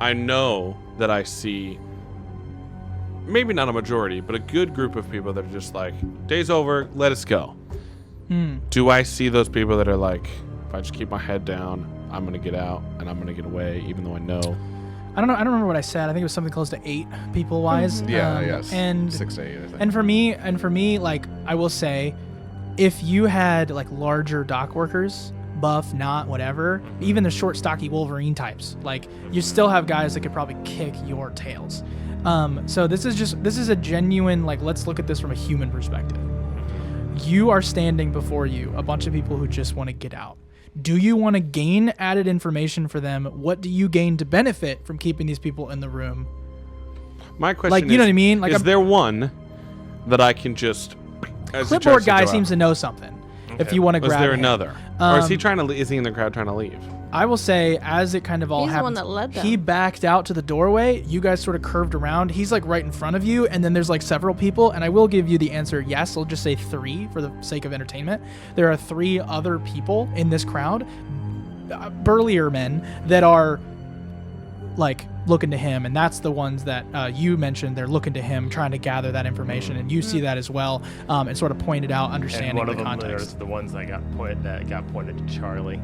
I know that I see maybe not a majority, but a good group of people that are just like, day's over, let us go. Do I see those people that are like, if I just keep my head down, I'm gonna get out and I'm gonna get away, even though I know?
I don't know. I don't remember what I said. I think it was something close to 8 people wise.
Yeah. Yes.
And
6 to 8, I think.
And for me, like I will say, if you had like larger dock workers, buff, not whatever, even the short, stocky Wolverine types, like you still have guys that could probably kick your tails. So this is a genuine, like, let's look at this from a human perspective. You are standing before you a bunch of people who just want to get out. Do you want to gain added information for them? What do you gain to benefit from keeping these people in the room?
My question
Like,
is,
you know what I mean? Like,
is there one that I can just, as he tries
clipboard
to
guy
go
seems
out?
to know something. if you want to
Was
grab
there
him.
another? Or is he trying to? Is he in the crowd trying to leave?
I will say, as it kind of all
He's the
happened,
one that led them.
he backed out to the doorway. You guys sort of curved around. He's like right in front of you, and then there's like several people. And I will give you the answer yes. I'll just say 3 for the sake of entertainment. There are 3 other people in this crowd, burlier men that are like looking to him, and that's the ones that you mentioned. They're looking to him, trying to gather that information, and you see that as well, and sort of pointed out,
And
understanding
one
the
of them
context.
is the ones that got pointed to Charlie.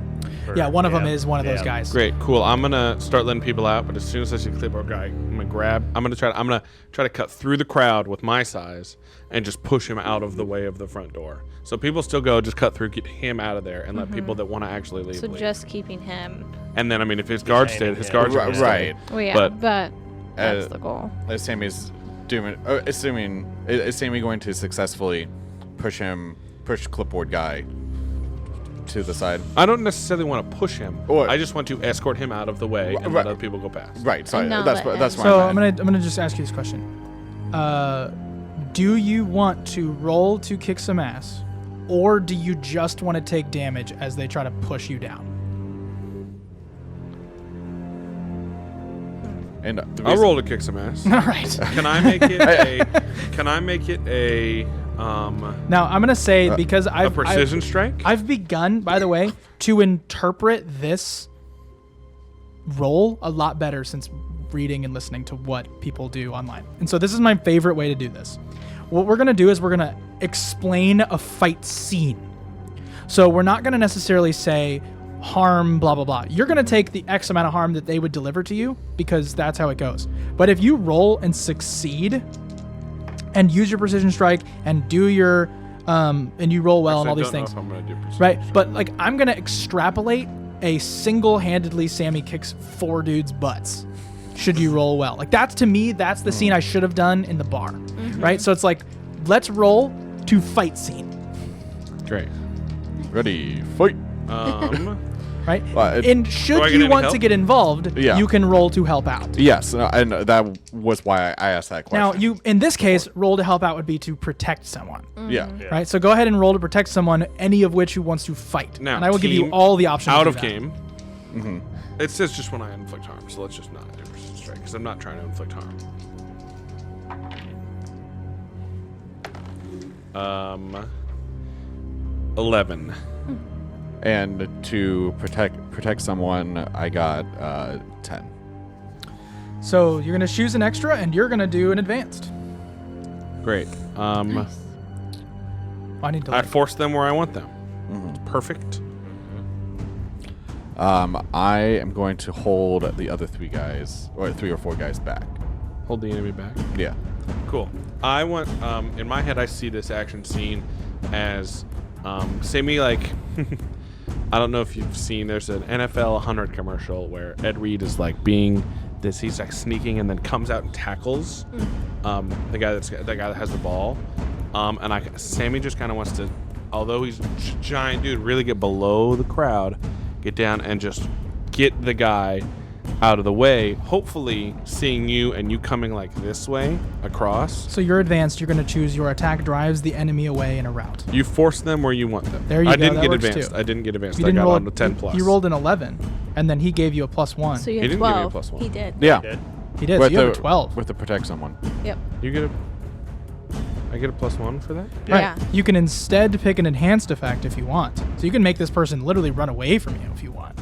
Yeah, one of them is one of those
Yeah.
guys.
Great, cool. I'm gonna start letting people out, but as soon as I see the clipboard guy, I'm gonna try to cut through the crowd with my size and just push him out of the way of the front door. So people still go, just cut through, get him out of there, and let people that want to actually leave.
So
leave.
just keeping him.
And then I mean, if his guard stayed, his
him.
guards are gonna
Right.
stay.
Well, yeah,
But-
but that's the goal.
As Sammy's doing, assuming is Sammy going to successfully push clipboard guy to the side?
I don't necessarily want to push him.
Or-
I just want to escort him out of the way and
Right.
let other people go past.
Right. Sorry,
And not
that's
let
what, that's
him.
my
So
bad.
I'm gonna just ask you this question. Do you want to roll to kick some ass, or do you just want to take damage as they try to push you down?
And
I'll roll to kick some ass.
All right.
Can I make it a? Can I make it a?
Now I'm gonna say because
A precision strike.
I've begun, by the way, to interpret this role a lot better since reading and listening to what people do online. And so this is my favorite way to do this. What we're going to do is we're going to explain a fight scene. So we're not going to necessarily say harm, blah, blah, blah. You're going to take the X amount of harm that they would deliver to you because that's how it goes. But if you roll and succeed and use your precision strike and do your, and you roll well and all these things.
I'm gonna do precision
Right,
strike.
but like I'm gonna extrapolate a single-handedly Sammy kicks 4 dudes' butts. Should you roll well? Like that's to me, that's the scene I should have done in the bar, right? So it's like, let's roll to fight scene,
Great.
ready, fight.
right?
Well,
and
Do I
should
get
you
any
want
help?
to get involved,
Yeah.
you can roll to help out.
Yes, and that was why I asked that question.
Now, you in this case, roll to help out would be to protect someone,
yeah.
right? So go ahead and roll to protect someone, any of which who wants to fight.
Now,
and I will give you
team
all the options.
Out
to
of
do that.
game. It says just when I inflict harm, so let's just not do precision strike because I'm not trying to inflict harm. 11.
And to protect someone, I got 10.
So you're gonna choose an extra, and you're gonna do an advanced.
Great.
Nice.
I need to.
I
Like,
force them where I want them. Perfect.
I am going to hold the other 3 guys, or 3 or 4 guys back.
Hold the enemy back.
Yeah.
Cool. I want, in my head, I see this action scene as, say me like, I don't know if you've seen, there's an NFL 100 commercial where Ed Reed is like being this, he's like sneaking and then comes out and tackles the guy that has the ball. And Sammy just kind of wants to, although he's a giant dude, really get below the crowd, get down and just get the guy out of the way, hopefully seeing you and you coming like this way across.
so you're advanced. You're gonna choose your attack drives the enemy away in a route.
You force them where you want them.
There you
I
go,
didn't
that
get
works
advanced.
too.
I didn't get advanced.
You
I
didn't
got
roll
on the 10 plus.
You rolled an 11, and then he gave you a +1.
So you
He
had
didn't give me a
12.
+1.
He did.
Yeah.
Did?
he did. So
With
you have a
the
12.
With the protect someone.
Yep.
You get I get a +1 for that?
Right.
Yeah.
You can instead pick an enhanced effect if you want. So you can make this person literally run away from you if you want.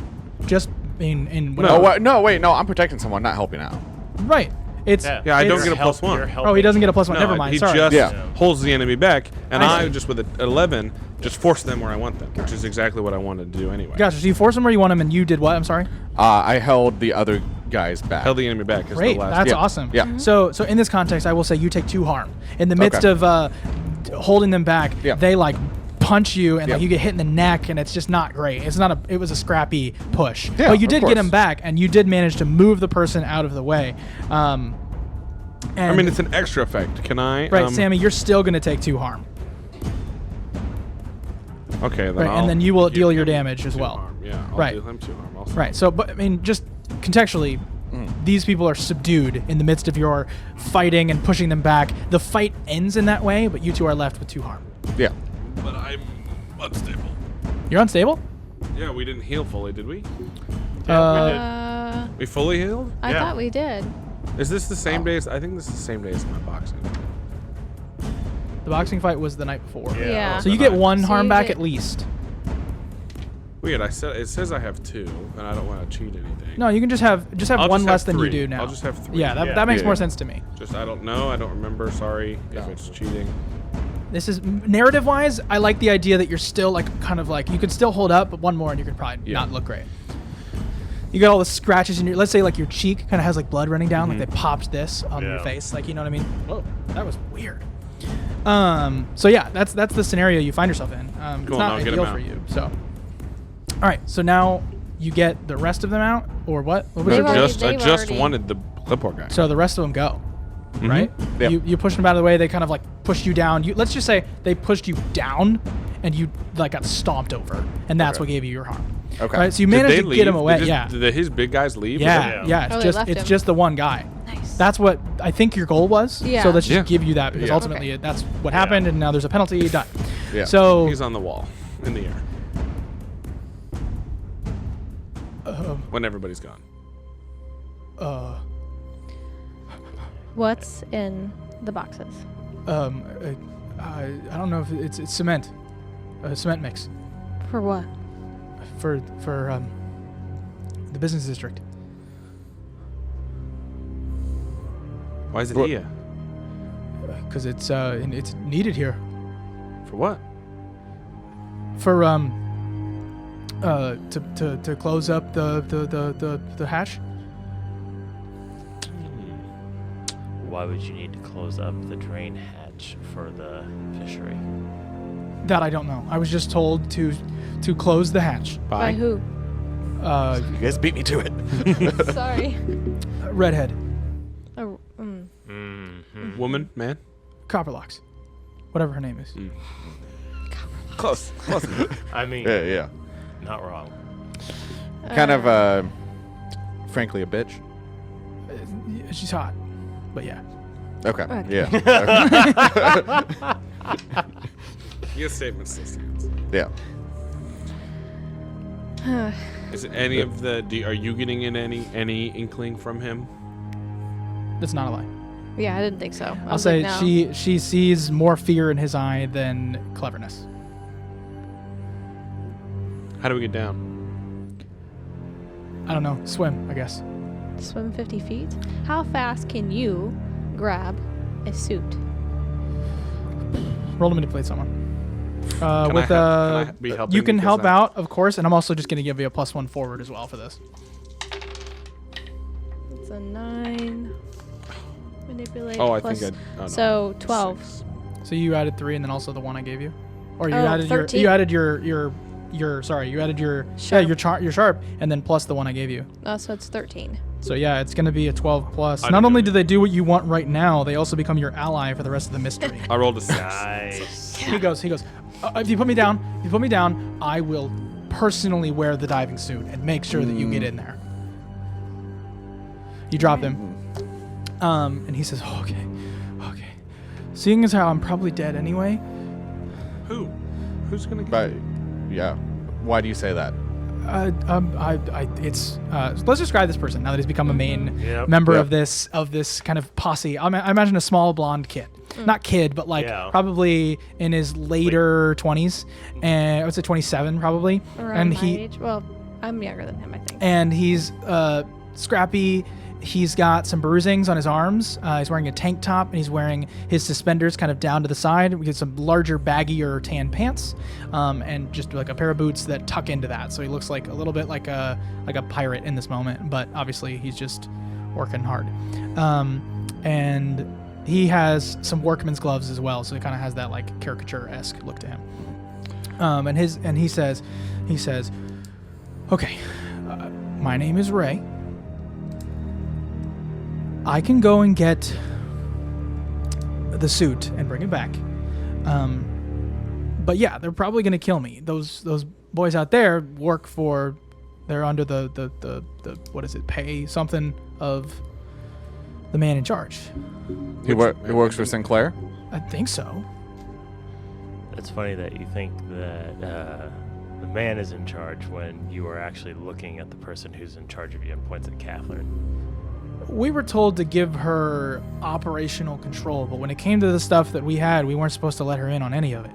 Just in whatever.
Wait, no, I'm protecting someone, not helping out.
Right. It's
Yeah, I don't
it's-
get a +1.
You're
Oh, he doesn't get a +1.
No,
Never mind.
he
Sorry.
just
Yeah.
holds the enemy back, and
I
I
see.
just with an 11 just force them where I want them, which is exactly what I wanted to do anyway.
Gotcha. So you force him where you want him, and you did what? I'm sorry.
I held the other guys back.
Held the enemy back. Is
Great.
the last
That's
Yeah.
awesome.
Yeah.
So in this context, I will say you take 2 harm in the midst
Okay.
of holding them back.
Yeah.
They like punch you, and
Yeah.
like you get hit in the neck, and it's just not great. It was a scrappy push.
Yeah,
but you
of
did get
course.
him back, and you did manage to move the person out of the way. And
I mean, it's an extra effect. Can I?
right, Sammy. You're still gonna take 2 harm.
Okay, then
Right,
I'll
and then you will
give
deal your
him
damage as
2
well.
harm. Yeah, I'll
Right.
deal him 2 harm also.
Right. So, but I mean, just contextually, these people are subdued in the midst of your fighting and pushing them back. The fight ends in that way, but you 2 are left with 2 harm.
Yeah.
But I'm unstable.
You're unstable?
Yeah, we didn't heal fully, did we?
Uh,
We fully healed?
I
Yeah.
thought we did.
Is this the same day? I think this is the same day as my boxing.
The boxing fight was the night before.
Yeah.
So you get one
So
harm
you
back
get-
at least.
Weird. It says I have 2, and I don't want to cheat anything.
No, you can just have
I'll
one
just
less
have
than you
3.
do now.
I'll just have 3.
Yeah,
Yeah.
that makes
Yeah.
more sense to me.
Just I don't know. I don't remember. Sorry if
No.
it's cheating.
This is narrative wise. I like the idea that you're still like kind of like you could still hold up, but one more and you could probably
Yeah.
not look great. You got all the scratches in your. Let's say like your cheek kind of has like blood running down, like they popped this on your
Yeah.
face, like you know what I mean. Whoa, that was weird. So yeah, that's the scenario you find yourself in. It's
Cool,
not
now get 'em
ideal
out.
for you. So, all right. So now you get the rest of them out, or what? What was
They've
it?
already-
I just
already-
wanted the clipboard guy.
So the rest of them go, right?
Yep.
You push them out of the way. They kind of like push you down. Let's just say they pushed you down, and you like got stomped over, and that's
Okay.
what gave you your harm.
Okay.
Right. So you
Did
managed
they
to
leave?
get him away.
Did
Yeah.
his big guys leave?
Yeah.
Yeah.
Yeah.
Oh,
It's
they
just
left
it's
him.
just the one guy.
Nice.
That's what I think your goal was.
Yeah.
So let's just
Yeah.
give you that because
Yeah.
ultimately
Okay.
that's what happened, and now there's a penalty. Done.
Yeah.
So
He's on the wall in the air when everybody's gone.
What's in the boxes?
I don't know if it's cement, cement mix
For what?
for the business district.
Why is it
What-
here?
Because it's needed here
For what?
for to close up the hatch.
Why would you need to close up the drain hatch for the fishery?
That I don't know. I was just told to close the hatch.
By who?
You guys beat me to it.
Sorry.
Redhead,
Oh,
Mm-hmm.
Woman, man.
Copperlocks, whatever her name is.
Close. Close.
I mean,
yeah.
not wrong.
Kind of, frankly, a bitch.
She's hot, but yeah.
Okay.
Okay.
Yeah.
Your statement still stands.
Yeah.
Is it any of the? Are you getting in any inkling from him?
That's not a lie.
yeah, I didn't think so. I
I'll
was
say
like, no.
she sees more fear in his eye than cleverness.
How do we get down?
I don't know. Swim, I guess.
Swim 50 feet? How fast can you grab a suit?
Roll to manipulate someone.
Can
With
I be helping
you can
because
help
I-
out, of course, and I'm also just going to give you a +1 forward as well for this.
It's a 9. Manipulate.
Oh, I
plus-
think I. Oh, no.
So 12.
6.
So you added 3, and then also the one I gave you, or you
Oh,
added
13.
you added your sorry, you added your
Sharp.
your sharp, and then plus the one I gave you.
So it's 13.
So yeah, it's going to be a 12 plus.
I
Not
didn't
only
know
do they do what you want right now, they also become your ally for the rest of the mystery.
I rolled a 6.
Nice.
He goes, if you put me down, I will personally wear the diving suit and make sure that you get in there. You drop him. And he says, okay. Seeing as how I'm probably dead anyway,
Who? Who's gonna get?
But, yeah. Why do you say that?
let's describe this person now that he's become a main
Yep.
member
Yep.
of this kind of posse. I imagine a small blonde kid, not kid, but like
Yeah.
probably in his later 20s, and I would say 27 probably.
Around
and
my age. Well, I'm younger than him, I think.
and he's scrappy. He's got some bruisings on his arms. He's wearing a tank top, and he's wearing his suspenders kind of down to the side. We get some larger, baggier tan pants, and just like a pair of boots that tuck into that. So he looks like a little bit like a pirate in this moment, but obviously he's just working hard. And he has some workman's gloves as well, so he kind of has that like caricature-esque look to him. And he says, okay, my name is Ray. I can go and get the suit and bring it back. But yeah, they're probably gonna kill me. Those boys out there work for, they're under the what is it, pay something of the man in charge.
He works for Sinclair?
I think so.
It's funny that you think that The man is in charge when you are actually looking at the person who's in charge of you and points at Catherine.
We were told to give her operational control, but when it came to the stuff that we had, we weren't supposed to let her in on any of it.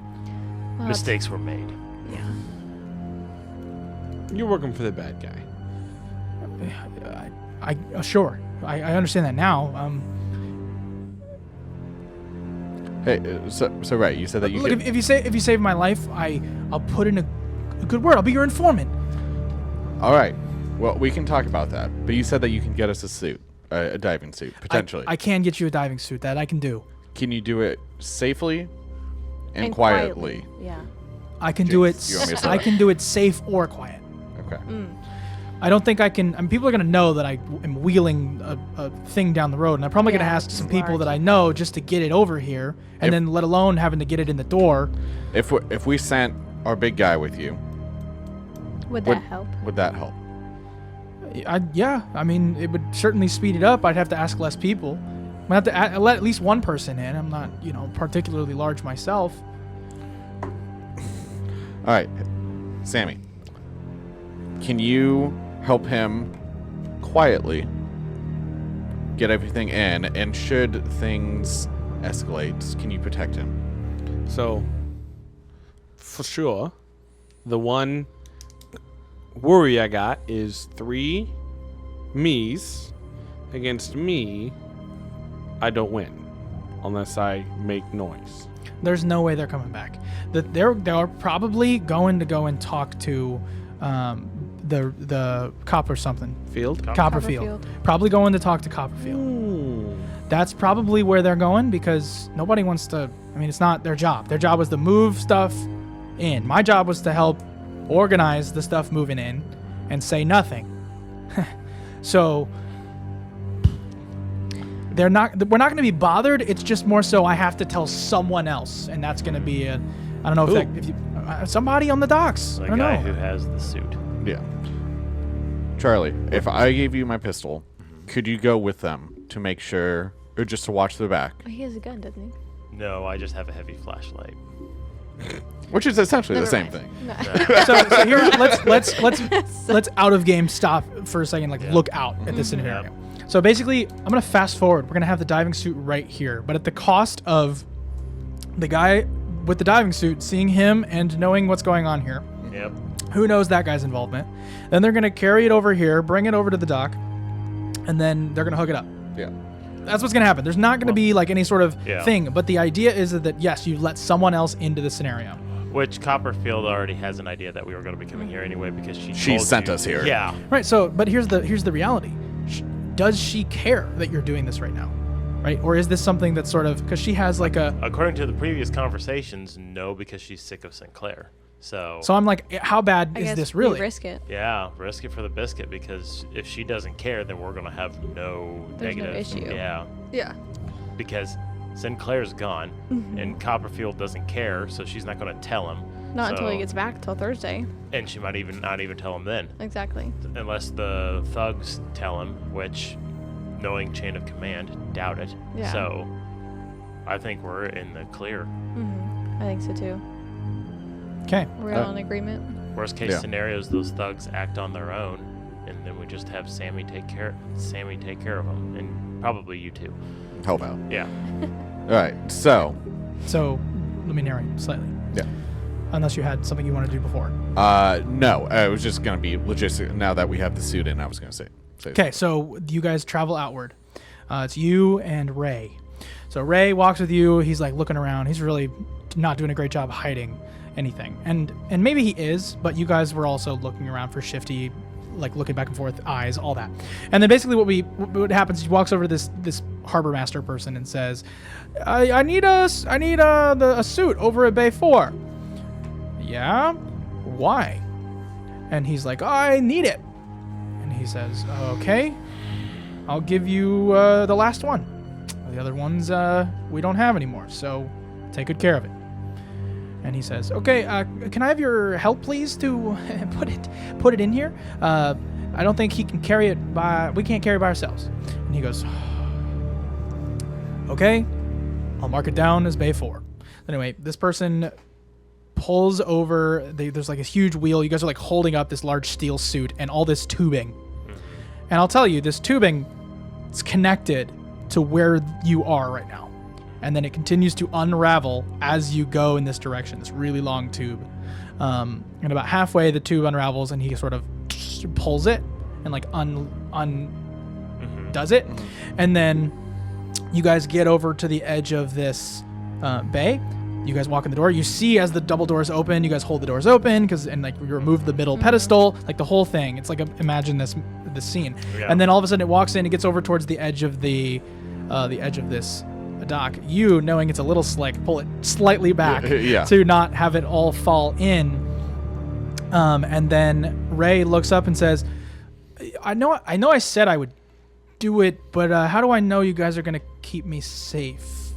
Well,
Mistakes were made.
Yeah.
You're working for the bad guy.
Sure, I understand that now.
Hey, so right, you said that you
Look,
could...
if you save my life, I'll put in a good word. I'll be your informant.
All right. Well, we can talk about that. But you said that you can get us a suit, a diving suit, potentially.
I can get you a diving suit. That I can do.
Can you do it safely and quietly?
Yeah.
I can do it.
you want me to say
I
that?
can do it safe or quiet.
Okay.
I don't think I can. I mean, people are gonna know that I am wheeling a thing down the road, and I'm probably gonna
Yeah,
ask
it's
some people
large.
that I know just to get it over here, and
If-
then let alone having to get it in the door.
If we sent our big guy with you,
Would that help?
would that help?
Yeah. I mean, it would certainly speed it up. I'd have to ask less people. I have to let at least one person in. I'm not, particularly large myself.
All right, Sammy. Can you help him quietly get everything in, and should things escalate, can you protect him?
So, for sure, the one worry I got is 3 me's against me. I don't win unless I make noise.
There's no way they're coming back. They're probably going to go and talk to the cop or something.
Field?
Copperfield. Probably going to talk to Copperfield.
Ooh.
That's probably where they're going because nobody wants to. I mean, it's not their job. Their job was to move stuff in. My job was to help organize the stuff moving in and say nothing. So we're not going to be bothered. It's just more so I have to tell someone else, and that's going to be I don't know if you somebody on the docks.
The
I don't
guy
know.
who has the suit.
Yeah. Charlie, if I gave you my pistol, could you go with them to make sure, or just to watch the back?
Oh, he has a gun, doesn't he?
No, I just have a heavy flashlight.
Which is essentially the
Never
same
mind.
thing.
No.
So here let's out of game stop for a second, look out at this scenario. So basically, I'm gonna fast forward. We're gonna have the diving suit right here, but at the cost of the guy with the diving suit seeing him and knowing what's going on here.
Yep.
Who knows that guy's involvement? Then they're gonna carry it over here, bring it over to the dock, and then they're gonna hook it up.
Yeah.
That's what's gonna happen. There's not gonna be any sort of
Yeah.
thing, but the idea is that yes, you let someone else into the scenario.
Which Copperfield already has an idea that we were going to be coming here anyway because she told
sent
you-
us here.
Yeah.
Right. So, but here's the reality. Does she care that you're doing this right now? Right? Or is this something that's sort of because she has
According to the previous conversations, no, because she's sick of Sinclair. So
So I'm like, how bad
I
is
guess
this
we
really?
risk it.
yeah, risk it for the biscuit because if she doesn't care, then we're going to have no
There's no
negative.
issue.
Yeah.
Yeah.
Because Sinclair's gone and Copperfield doesn't care, so she's not going to tell him.
Not until he
So-
gets back till Thursday.
And she might even not even tell him then.
Exactly.
Unless the thugs tell him, which, knowing chain of command, doubt it.
Yeah.
So, I think we're in the clear.
I think so too.
Okay.
We're all in agreement.
Worst case
Yeah.
scenario is those thugs act on their own, and then we just have Sammy take care of them, and probably you too.
Help out.
Yeah.
All right. So,
So let me narrate slightly.
yeah.
Unless you had something you wanted to do before.
No, it was just gonna be logistic. Now that we have the suit in, I was gonna say.
Okay, so you guys travel outward. It's you and Ray. So Ray walks with you. He's looking around. He's really not doing a great job hiding anything. And maybe he is, but you guys were also looking around for shifty, looking back and forth, eyes, all that. And then basically what happens is he walks over to this harbor master person and says, I need a suit over at Bay 4. Yeah? Why? And he's like, I need it. And he says, okay, I'll give you the last one. The other ones we don't have anymore, so take good care of it. And he says, okay, can I have your help, please, to put it in here? I don't think we can't carry it by ourselves. And he goes, okay, I'll mark it down as Bay 4. Anyway, this person pulls over. There's like a huge wheel. You guys are like holding up this large steel suit and all this tubing. And I'll tell you, this tubing is connected to where you are right now. And then it continues to unravel as you go in this direction, this really long tube. And about halfway, the tube unravels, and he sort of pulls it and like does it. And then you guys get over to the edge of this bay. You guys walk in the door. You see as the double doors open, you guys hold the doors open and like you remove the middle pedestal, like the whole thing. It's like imagine this scene.
Yeah.
And then all of a sudden it walks in, it gets over towards the edge of this dock. You, knowing it's a little slick, pull it slightly back to not have it all fall in. And then Ray looks up and says, I know I said I would do it, but how do I know you guys are going to keep me safe?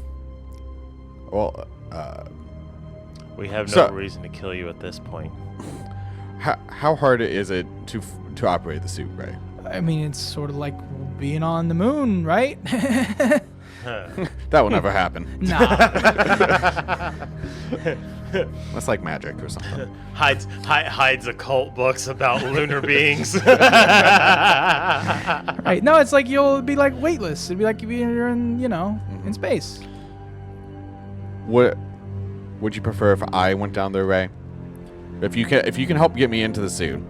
Well,
we have no reason to kill you at this point.
How hard is it to operate the suit, Ray?
I mean, it's sort of like being on the moon, right?
That will never happen.
Nah.
That's like magic or something.
Hides occult books about lunar beings.
Right. No, it's like you'll be like weightless. It'd be like you're in, in space.
Would you prefer if I went down there, Ray? If you can help get me into the suit,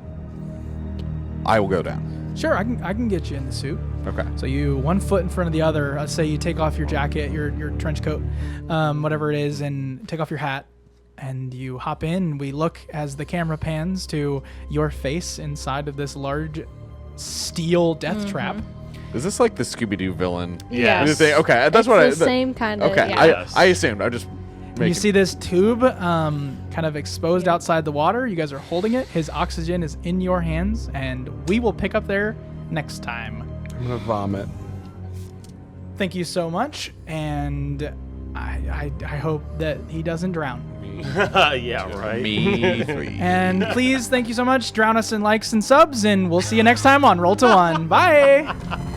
I will go down.
Sure, I can get you in the suit.
Okay.
So you one foot in front of the other. Let's say you take off your jacket, your trench coat, whatever it is, and take off your hat, and you hop in. We look as the camera pans to your face inside of this large steel death trap.
Is this like the Scooby-Doo villain?
Yes.
Okay, that's
it's the same kind of.
Okay,
Yeah.
I assumed. I just.
You see this tube kind of exposed outside the water. You guys are holding it. His oxygen is in your hands, and we will pick up there next time.
I'm gonna vomit.
Thank you so much, and I hope that he doesn't drown.
Yeah, right.
Me three.
And please, thank you so much. Drown us in likes and subs, and we'll see you next time on Roll to One. Bye.